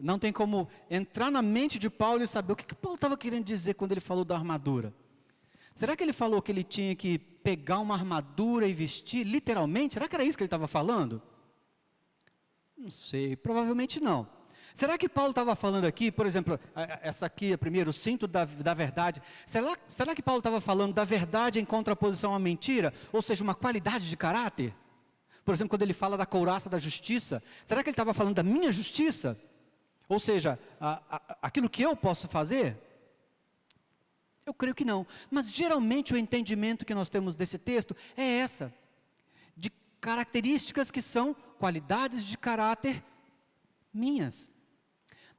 não tem como entrar na mente de Paulo e saber o que Paulo estava querendo dizer quando ele falou da armadura. Será que ele falou que ele tinha que pegar uma armadura e vestir literalmente? Será que era isso que ele estava falando? Não sei, provavelmente não. Será que Paulo estava falando aqui, por exemplo, essa aqui, a primeira, o cinto da verdade, será que Paulo estava falando da verdade em contraposição à mentira, ou seja, uma qualidade de caráter? Por exemplo, quando ele fala da couraça da justiça, será que ele estava falando da minha justiça? Ou seja, aquilo que eu posso fazer? Eu creio que não, mas geralmente o entendimento que nós temos desse texto é essa, de características que são qualidades de caráter minhas.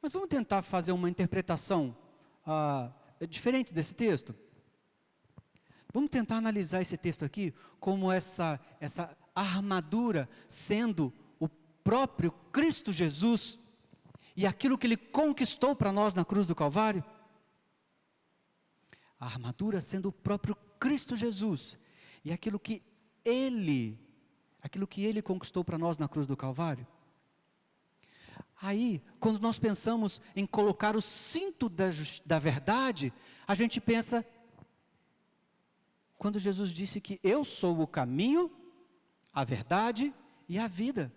Mas vamos tentar fazer uma interpretação diferente desse texto? Vamos tentar analisar esse texto aqui como essa armadura sendo o próprio Cristo Jesus e aquilo que Ele conquistou para nós na cruz do Calvário. A armadura sendo o próprio Cristo Jesus e aquilo que Ele conquistou para nós na cruz do Calvário. Aí, quando nós pensamos em colocar o cinto da verdade, a gente pensa, quando Jesus disse que eu sou o caminho, a verdade e a vida.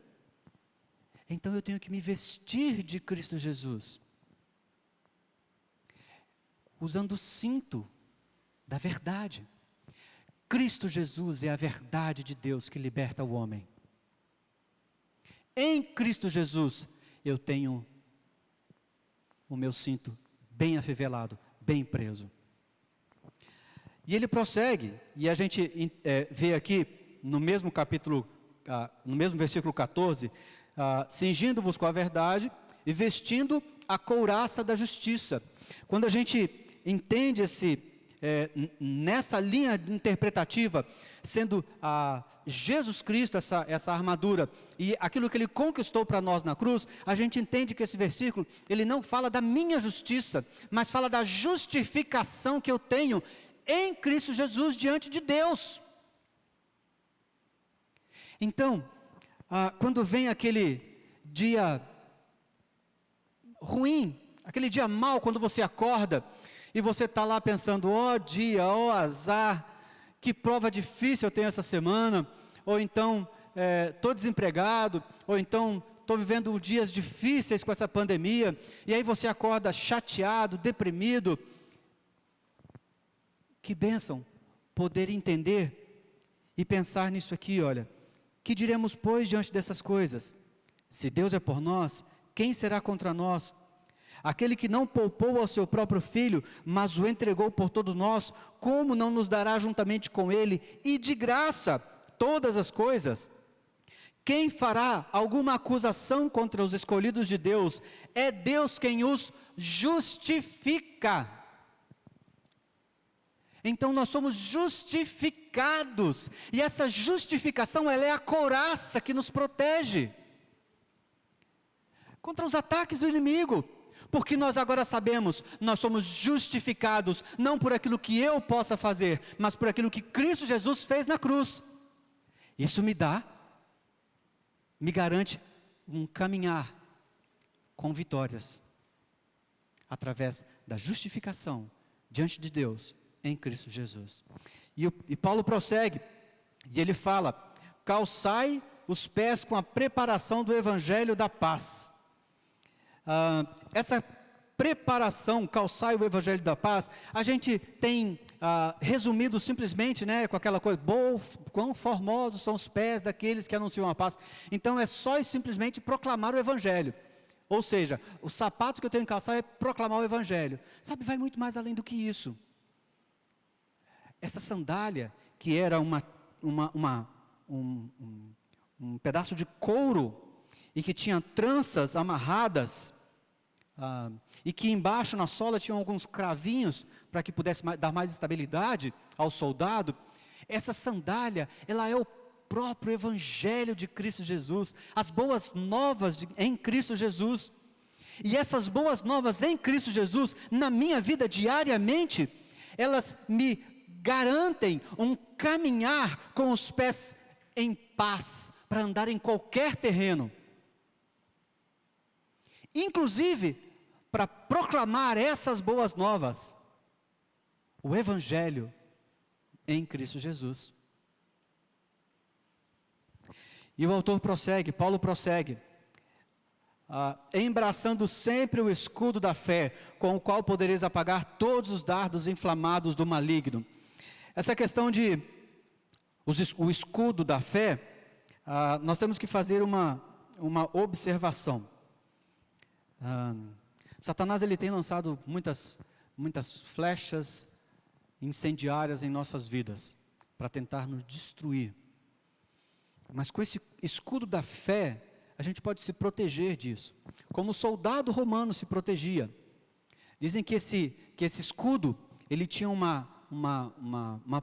Então eu tenho que me vestir de Cristo Jesus, usando o cinto da verdade. Cristo Jesus é a verdade de Deus que liberta o homem. Em Cristo Jesus, eu tenho o meu cinto bem afivelado, bem preso. E ele prossegue, e a gente vê aqui, no mesmo capítulo, no mesmo versículo 14, cingindo-vos com a verdade e vestindo a couraça da justiça. Quando a gente entende nessa linha interpretativa, sendo Jesus Cristo essa armadura, e aquilo que Ele conquistou para nós na cruz, a gente entende que esse versículo, ele não fala da minha justiça, mas fala da justificação que eu tenho em Cristo Jesus diante de Deus. Então, quando vem aquele dia ruim, aquele dia mau, quando você acorda, e você está lá pensando, ó dia, ó azar, que prova difícil eu tenho essa semana, ou então estou desempregado, ou então estou vivendo dias difíceis com essa pandemia, e aí você acorda chateado, deprimido. Que bênção poder entender e pensar nisso aqui, olha. Que diremos, pois, diante dessas coisas? Se Deus é por nós, quem será contra nós? Aquele que não poupou ao seu próprio Filho, mas o entregou por todos nós, como não nos dará juntamente com Ele, e de graça, todas as coisas? Quem fará alguma acusação contra os escolhidos de Deus? É Deus quem os justifica. Então nós somos justificados, e essa justificação, ela é a couraça que nos protege. contra os ataques do inimigo, porque nós agora sabemos, nós somos justificados, não por aquilo que eu possa fazer, mas por aquilo que Cristo Jesus fez na cruz. Isso me garante um caminhar com vitórias, através da justificação diante de Deus, em Cristo Jesus. E Paulo prossegue, e ele fala: calçai os pés com a preparação do evangelho da paz. Essa preparação, calçai o evangelho da paz, a gente tem resumido simplesmente, né, com aquela coisa: quão formosos são os pés daqueles que anunciam a paz. Então é só e simplesmente proclamar o evangelho. Ou seja, o sapato que eu tenho que calçar é proclamar o evangelho. Sabe, vai muito mais além do que isso. Essa sandália, que era um pedaço de couro, e que tinha tranças amarradas, e que embaixo na sola tinham alguns cravinhos, para que pudesse dar mais estabilidade ao soldado. Essa sandália, ela é o próprio evangelho de Cristo Jesus, as boas novas em Cristo Jesus. E essas boas novas em Cristo Jesus, na minha vida diariamente, elas me garantem um caminhar com os pés em paz, para andar em qualquer terreno, inclusive para proclamar essas boas novas, o evangelho em Cristo Jesus. E o autor prossegue, Paulo prossegue, embraçando sempre o escudo da fé, com o qual podereis apagar todos os dardos inflamados do maligno. Essa questão de o escudo da fé, nós temos que fazer uma observação. Satanás, ele tem lançado muitas flechas incendiárias em nossas vidas, para tentar nos destruir. Mas com esse escudo da fé, a gente pode se proteger disso, como o soldado romano se protegia. Dizem que esse escudo, ele tinha uma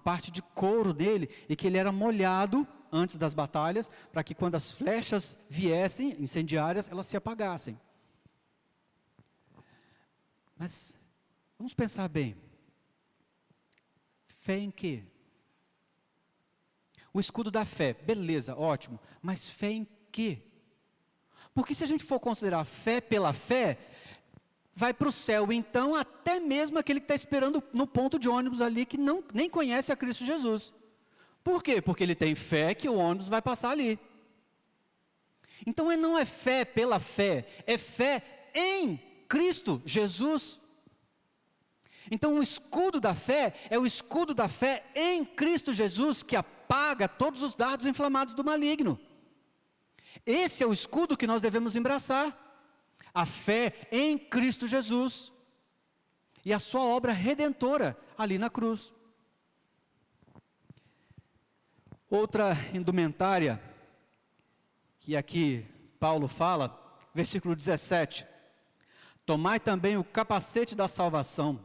parte de couro dele, e que ele era molhado antes das batalhas, para que quando as flechas viessem, incendiárias, elas se apagassem. Mas, vamos pensar bem, fé em quê? O escudo da fé, beleza, ótimo, mas fé em quê? Porque se a gente for considerar fé pela fé, vai para o céu, então, até mesmo aquele que está esperando no ponto de ônibus ali, que nem conhece a Cristo Jesus. Por quê? Porque ele tem fé que o ônibus vai passar ali. Então não é fé pela fé, é fé em Cristo Jesus. Então o escudo da fé é o escudo da fé em Cristo Jesus, que apaga todos os dardos inflamados do maligno. Esse é o escudo que nós devemos embraçar, a fé em Cristo Jesus, e a sua obra redentora ali na cruz. Outra indumentária, que aqui Paulo fala, versículo 17, tomai também o capacete da salvação,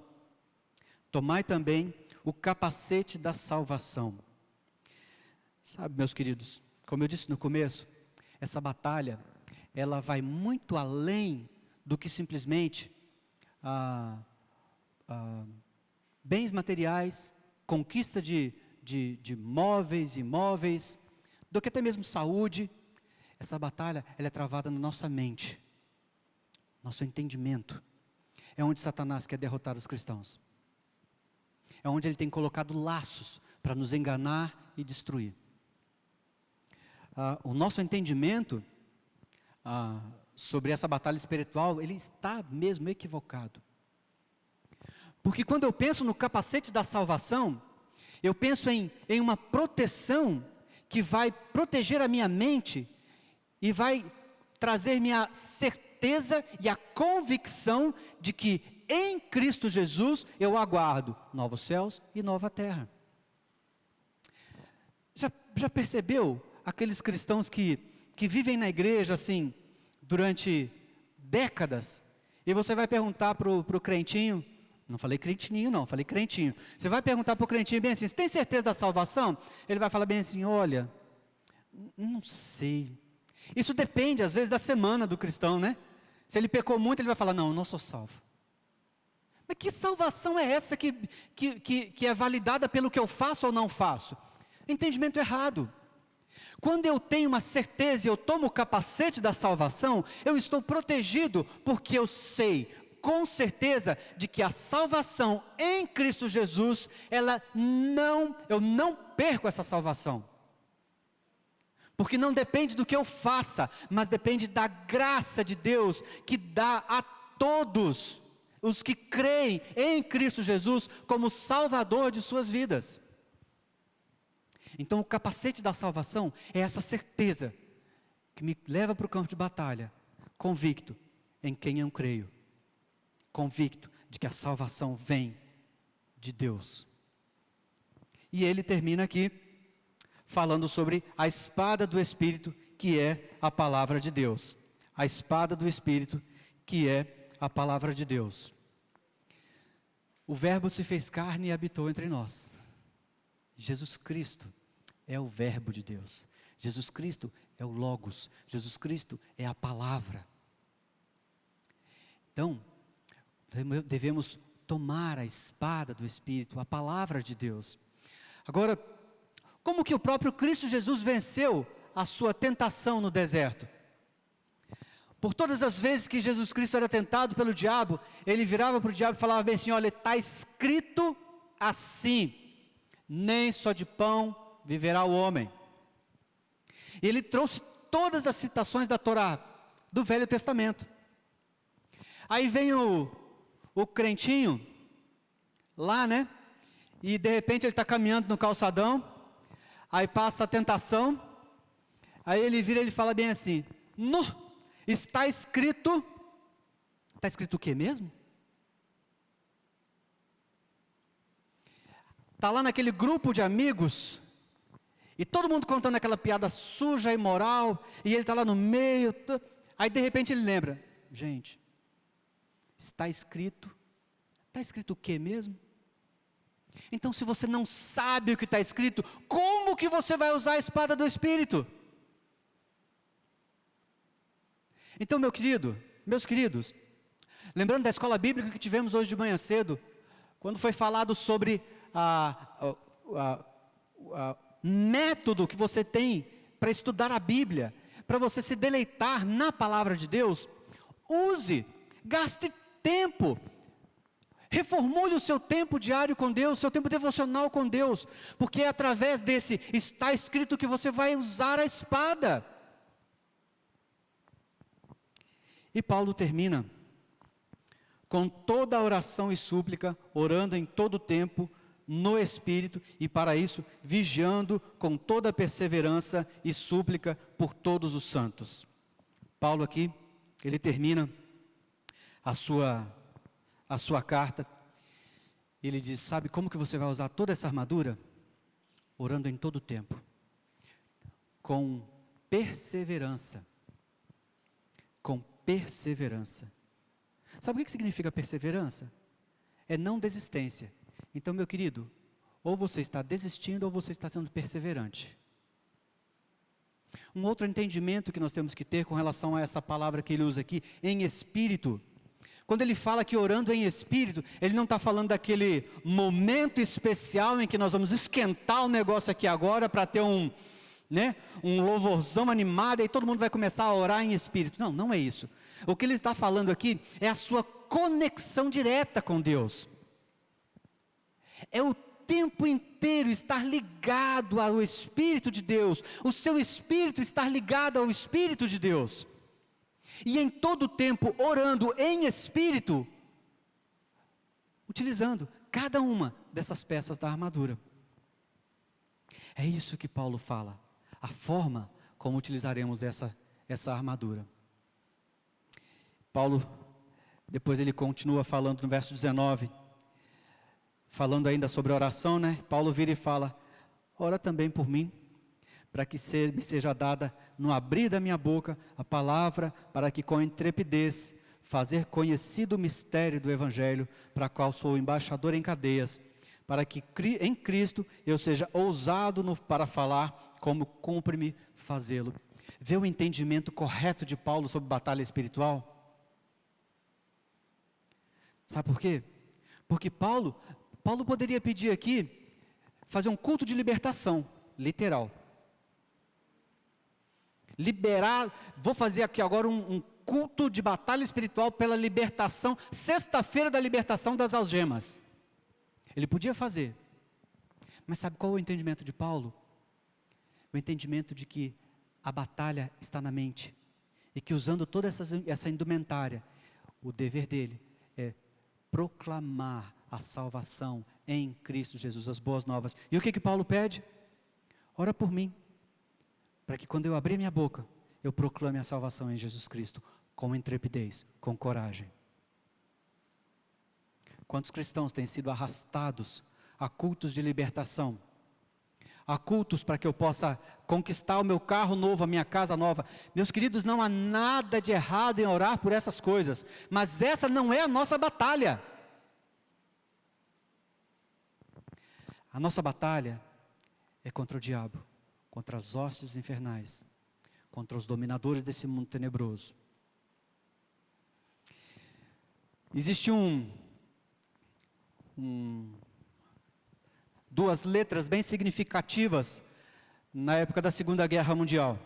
tomai também o capacete da salvação. Sabe, meus queridos, como eu disse no começo, essa batalha, ela vai muito além do que simplesmente bens materiais, conquista de móveis, imóveis, do que até mesmo saúde. Essa batalha, ela é travada na nossa mente, nosso entendimento. É onde Satanás quer derrotar os cristãos. É onde ele tem colocado laços para nos enganar e destruir. O nosso entendimento sobre essa batalha espiritual, ele está mesmo equivocado. Porque quando eu penso no capacete da salvação, eu penso em uma proteção que vai proteger a minha mente e vai trazer-me a certeza e a convicção de que em Cristo Jesus eu aguardo novos céus e nova terra. Já percebeu aqueles cristãos que vivem na igreja assim, durante décadas, e você vai perguntar para o crentinho, não falei crentinho não, falei crentinho, você vai perguntar para o crentinho bem assim, você tem certeza da salvação? Ele vai falar bem assim, olha, não sei, isso depende às vezes da semana do cristão, né? Se ele pecou muito, ele vai falar, não, eu não sou salvo. Mas que salvação é essa que é validada pelo que eu faço ou não faço? Entendimento errado. Quando eu tenho uma certeza e eu tomo o capacete da salvação, eu estou protegido, porque eu sei com certeza de que a salvação em Cristo Jesus, eu não perco essa salvação. Porque não depende do que eu faça, mas depende da graça de Deus, que dá a todos os que creem em Cristo Jesus como Salvador de suas vidas. Então o capacete da salvação é essa certeza, que me leva para o campo de batalha, convicto em quem eu creio, convicto de que a salvação vem de Deus. E ele termina aqui, falando sobre a espada do Espírito, que é a palavra de Deus. A espada do Espírito, que é a palavra de Deus. O Verbo se fez carne e habitou entre nós. Jesus Cristo é o Verbo de Deus. Jesus Cristo é o Logos. Jesus Cristo é a palavra. Então, devemos tomar a espada do Espírito, a palavra de Deus. Agora, como que o próprio Cristo Jesus venceu a sua tentação no deserto? Por todas as vezes que Jesus Cristo era tentado pelo diabo, ele virava para o diabo e falava bem assim, olha, está escrito assim, nem só de pão viverá o homem. E ele trouxe todas as citações da Torá, do Velho Testamento. Aí vem o crentinho, lá, né? E de repente ele está caminhando no calçadão, aí passa a tentação, aí ele vira e ele fala bem assim, está escrito o que mesmo? Está lá naquele grupo de amigos, e todo mundo contando aquela piada suja, imoral, e ele está lá no meio, aí de repente ele lembra, gente, está escrito o que mesmo? Então se você não sabe o que está escrito, como que você vai usar a espada do Espírito? Então meus queridos, lembrando da escola bíblica que tivemos hoje de manhã cedo, quando foi falado sobre método que você tem para estudar a Bíblia, para você se deleitar na palavra de Deus, gaste tempo, reformule o seu tempo diário com Deus, seu tempo devocional com Deus, porque é através desse está escrito que você vai usar a espada. E Paulo termina com toda a oração e súplica, orando em todo o tempo, no Espírito, e para isso, vigiando com toda perseverança e súplica por todos os santos. Paulo aqui, ele termina a sua carta, ele diz, sabe como que você vai usar toda essa armadura? Orando em todo o tempo, com perseverança. Sabe o que significa perseverança? É não desistência. Então, meu querido, ou você está desistindo ou você está sendo perseverante. Um outro entendimento que nós temos que ter com relação a essa palavra que ele usa aqui, em espírito. Quando ele fala que orando em espírito, ele não está falando daquele momento especial em que nós vamos esquentar o negócio aqui agora para ter um louvorzão animado e todo mundo vai começar a orar em espírito. Não, não é isso. O que ele está falando aqui é a sua conexão direta com Deus. É o tempo inteiro estar ligado ao Espírito de Deus, o seu espírito estar ligado ao Espírito de Deus, e em todo o tempo orando em espírito, utilizando cada uma dessas peças da armadura. É isso que Paulo fala, a forma como utilizaremos essa armadura. Paulo, depois ele continua falando no verso 19, falando ainda sobre oração, né? Paulo vira e fala, ora também por mim, para que me seja dada no abrir da minha boca a palavra, para que com intrepidez fazer conhecido o mistério do Evangelho, para a qual sou embaixador em cadeias, para que em Cristo eu seja ousado para falar, como cumpre-me fazê-lo. Vê o entendimento correto de Paulo sobre batalha espiritual? Sabe por quê? Porque Paulo poderia pedir aqui, fazer um culto de libertação, literal. Liberar, vou fazer aqui agora um culto de batalha espiritual pela libertação, sexta-feira da libertação das algemas. Ele podia fazer. Mas sabe qual é o entendimento de Paulo? O entendimento de que a batalha está na mente. E que usando toda essa indumentária, o dever dele é proclamar a salvação em Cristo Jesus, as boas novas. E o que Paulo pede? Ora por mim, para que quando eu abrir minha boca, eu proclame a salvação em Jesus Cristo, com intrepidez, com coragem. Quantos cristãos têm sido arrastados a cultos de libertação, a cultos para que eu possa conquistar o meu carro novo, a minha casa nova? Meus queridos, não há nada de errado em orar por essas coisas, mas essa não é a nossa batalha. A nossa batalha é contra o diabo, contra as hostes infernais, contra os dominadores desse mundo tenebroso. Existe duas letras bem significativas na época da Segunda Guerra Mundial.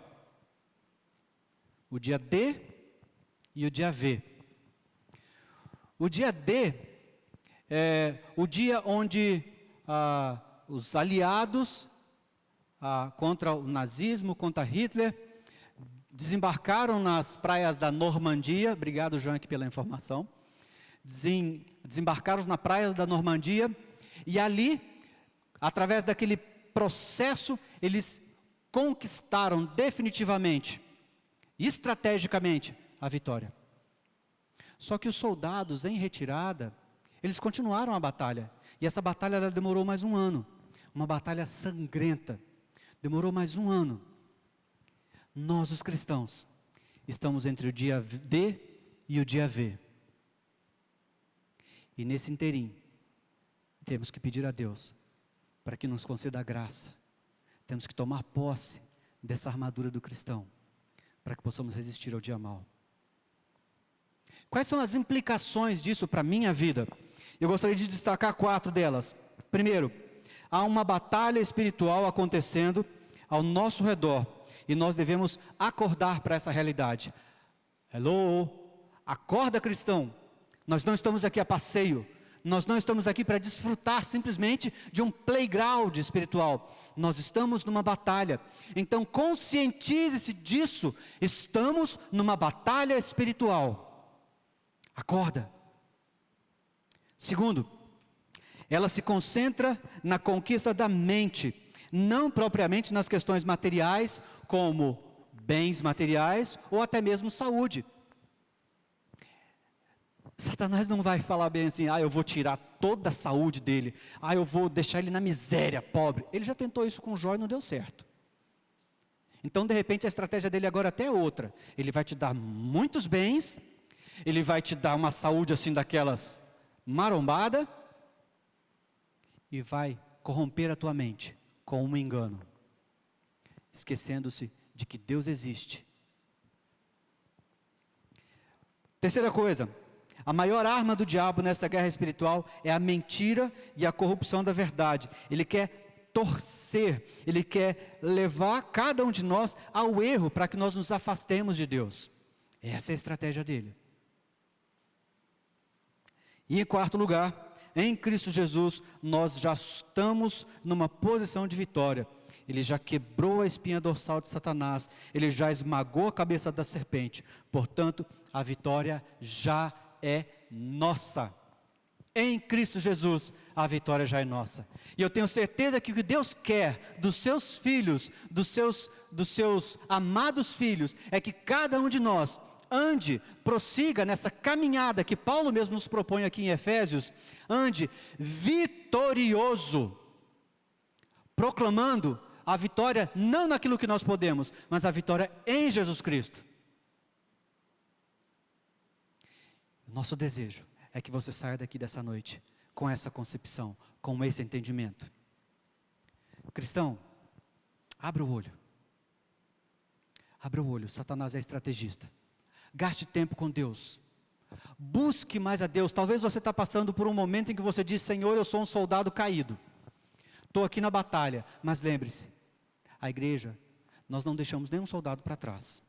O dia D e o dia V. O dia D é o dia onde os aliados contra o nazismo, contra Hitler, desembarcaram nas praias da Normandia. Obrigado, Janque, pela informação. Desembarcaram nas praias da Normandia, e ali, através daquele processo, eles conquistaram definitivamente, estrategicamente, a vitória. Só que os soldados em retirada, eles continuaram a batalha, e essa batalha ela demorou mais um ano, uma batalha sangrenta, demorou mais um ano. Nós, os cristãos, estamos entre o dia D e o dia V. E nesse interim, temos que pedir a Deus para que nos conceda a graça. Temos que tomar posse dessa armadura do cristão, para que possamos resistir ao dia mau. Quais são as implicações disso para a minha vida? Eu gostaria de destacar 4 delas. Primeiro, há uma batalha espiritual acontecendo ao nosso redor, e nós devemos acordar para essa realidade. Hello, acorda, cristão. Nós não estamos aqui a passeio, nós não estamos aqui para desfrutar simplesmente de um playground espiritual, nós estamos numa batalha. Então conscientize-se disso, estamos numa batalha espiritual. Acorda. Segundo, ela se concentra na conquista da mente, não propriamente nas questões materiais, como bens materiais ou até mesmo saúde. Satanás não vai falar bem assim, eu vou tirar toda a saúde dele, eu vou deixar ele na miséria, pobre. Ele já tentou isso com Jó e não deu certo. Então, de repente, a estratégia dele agora até é outra. Ele vai te dar muitos bens, ele vai te dar uma saúde assim daquelas marombada, e vai corromper a tua mente com um engano, esquecendo-se de que Deus existe. Terceira coisa, a maior arma do diabo nesta guerra espiritual é a mentira e a corrupção da verdade. Ele quer torcer, ele quer levar cada um de nós ao erro para que nós nos afastemos de Deus. Essa é a estratégia dele. E em quarto lugar, em Cristo Jesus, nós já estamos numa posição de vitória. Ele já quebrou a espinha dorsal de Satanás, ele já esmagou a cabeça da serpente. Portanto, a vitória já é nossa. Em Cristo Jesus, a vitória já é nossa. E eu tenho certeza que o que Deus quer dos seus filhos, dos seus amados filhos, é que cada um de nós ande, prossiga nessa caminhada que Paulo mesmo nos propõe aqui em Efésios, ande vitorioso, proclamando a vitória não naquilo que nós podemos, mas a vitória em Jesus Cristo. Nosso desejo é que você saia daqui dessa noite com essa concepção, com esse entendimento. Cristão, abra o olho. Abra o olho, Satanás é estrategista. Gaste tempo com Deus. Busque mais a Deus. Talvez você está passando por um momento em que você diz: Senhor, eu sou um soldado caído. Estou aqui na batalha. Mas lembre-se, a igreja, nós não deixamos nenhum soldado para trás.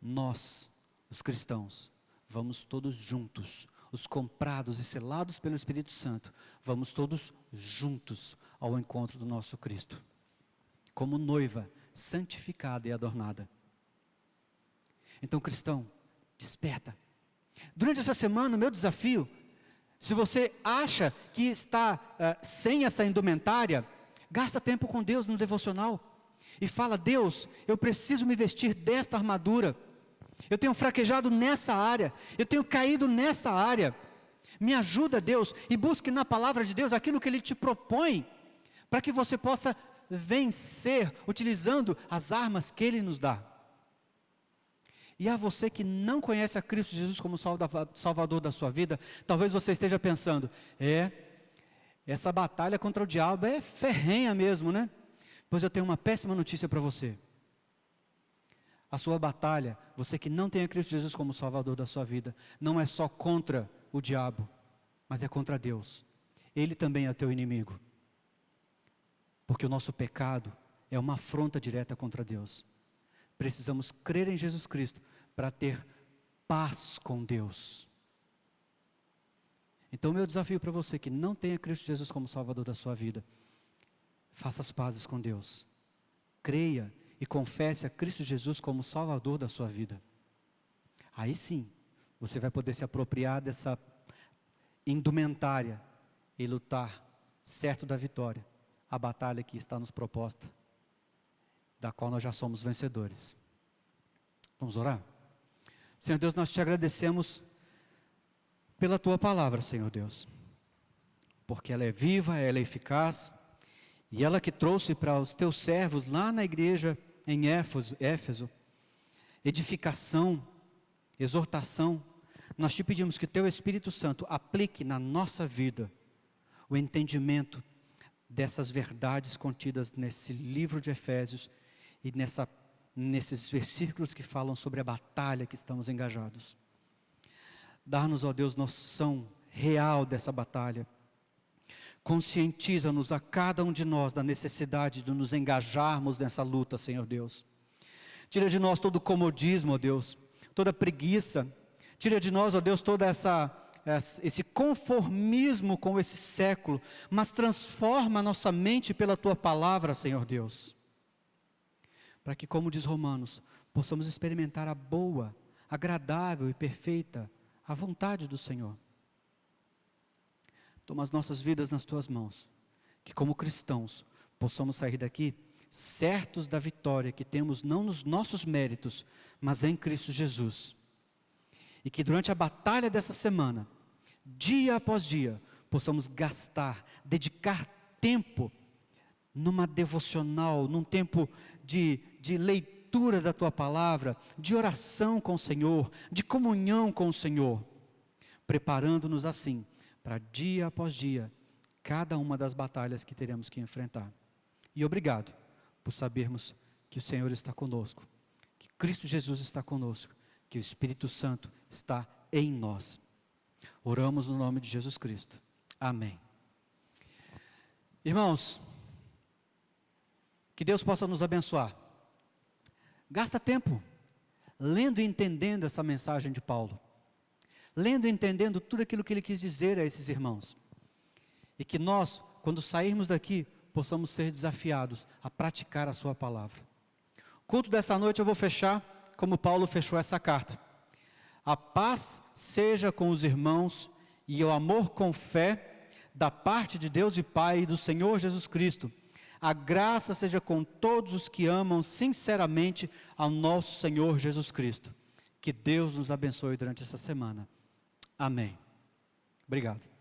Nós, os cristãos, vamos todos juntos, os comprados e selados pelo Espírito Santo, vamos todos juntos ao encontro do nosso Cristo, como noiva santificada e adornada. Então, cristão, desperta. Durante essa semana, o meu desafio, se você acha que está sem essa indumentária, gasta tempo com Deus no devocional e fala: Deus, eu preciso me vestir desta armadura. Eu tenho fraquejado nessa área, eu tenho caído nesta área. Me ajuda, Deus, e busque na palavra de Deus aquilo que Ele te propõe, para que você possa vencer utilizando as armas que Ele nos dá. E a você que não conhece a Cristo Jesus como Salvador da sua vida, talvez você esteja pensando: essa batalha contra o diabo é ferrenha mesmo, né? Pois eu tenho uma péssima notícia para você. A sua batalha, você que não tem a Cristo Jesus como Salvador da sua vida, não é só contra o diabo, mas é contra Deus. Ele também é teu inimigo. Porque o nosso pecado é uma afronta direta contra Deus. Precisamos crer em Jesus Cristo para ter paz com Deus. Então o meu desafio para você que não tem a Cristo Jesus como Salvador da sua vida: faça as pazes com Deus. Creia e confesse a Cristo Jesus como Salvador da sua vida. Aí sim, você vai poder se apropriar dessa indumentária e lutar certo da vitória, a batalha que está nos proposta, da qual nós já somos vencedores. Vamos orar? Senhor Deus, nós te agradecemos pela tua palavra, Senhor Deus, porque ela é viva, ela é eficaz, e ela que trouxe para os teus servos lá na igreja em Éfeso, edificação, exortação. Nós te pedimos que teu Espírito Santo aplique na nossa vida o entendimento dessas verdades contidas nesse livro de Efésios e nesses versículos que falam sobre a batalha que estamos engajados. Dá-nos, ó Deus, noção real dessa batalha. Conscientiza-nos a cada um de nós da necessidade de nos engajarmos nessa luta, Senhor Deus. Tira de nós todo o comodismo, ó Deus, toda preguiça. Tira de nós, ó Deus, todo esse conformismo com esse século, mas transforma a nossa mente pela tua palavra, Senhor Deus. Para que, como diz Romanos, possamos experimentar a boa, agradável e perfeita a vontade do Senhor. Toma as nossas vidas nas tuas mãos, que como cristãos possamos sair daqui certos da vitória que temos não nos nossos méritos, mas em Cristo Jesus. E que durante a batalha dessa semana, dia após dia, possamos dedicar tempo numa devocional, num tempo de leitura da tua palavra, de oração com o Senhor, de comunhão com o Senhor, preparando-nos assim para dia após dia, cada uma das batalhas que teremos que enfrentar. E obrigado por sabermos que o Senhor está conosco, que Cristo Jesus está conosco, que o Espírito Santo está em nós. Oramos no nome de Jesus Cristo. Amém. Irmãos, que Deus possa nos abençoar. Gasta tempo lendo e entendendo essa mensagem de Paulo. Lendo e entendendo tudo aquilo que ele quis dizer a esses irmãos. E que nós, quando sairmos daqui, possamos ser desafiados a praticar a sua palavra. O culto dessa noite eu vou fechar como Paulo fechou essa carta. A paz seja com os irmãos e o amor com fé da parte de Deus e Pai e do Senhor Jesus Cristo. A graça seja com todos os que amam sinceramente ao nosso Senhor Jesus Cristo. Que Deus nos abençoe durante essa semana. Amém. Obrigado.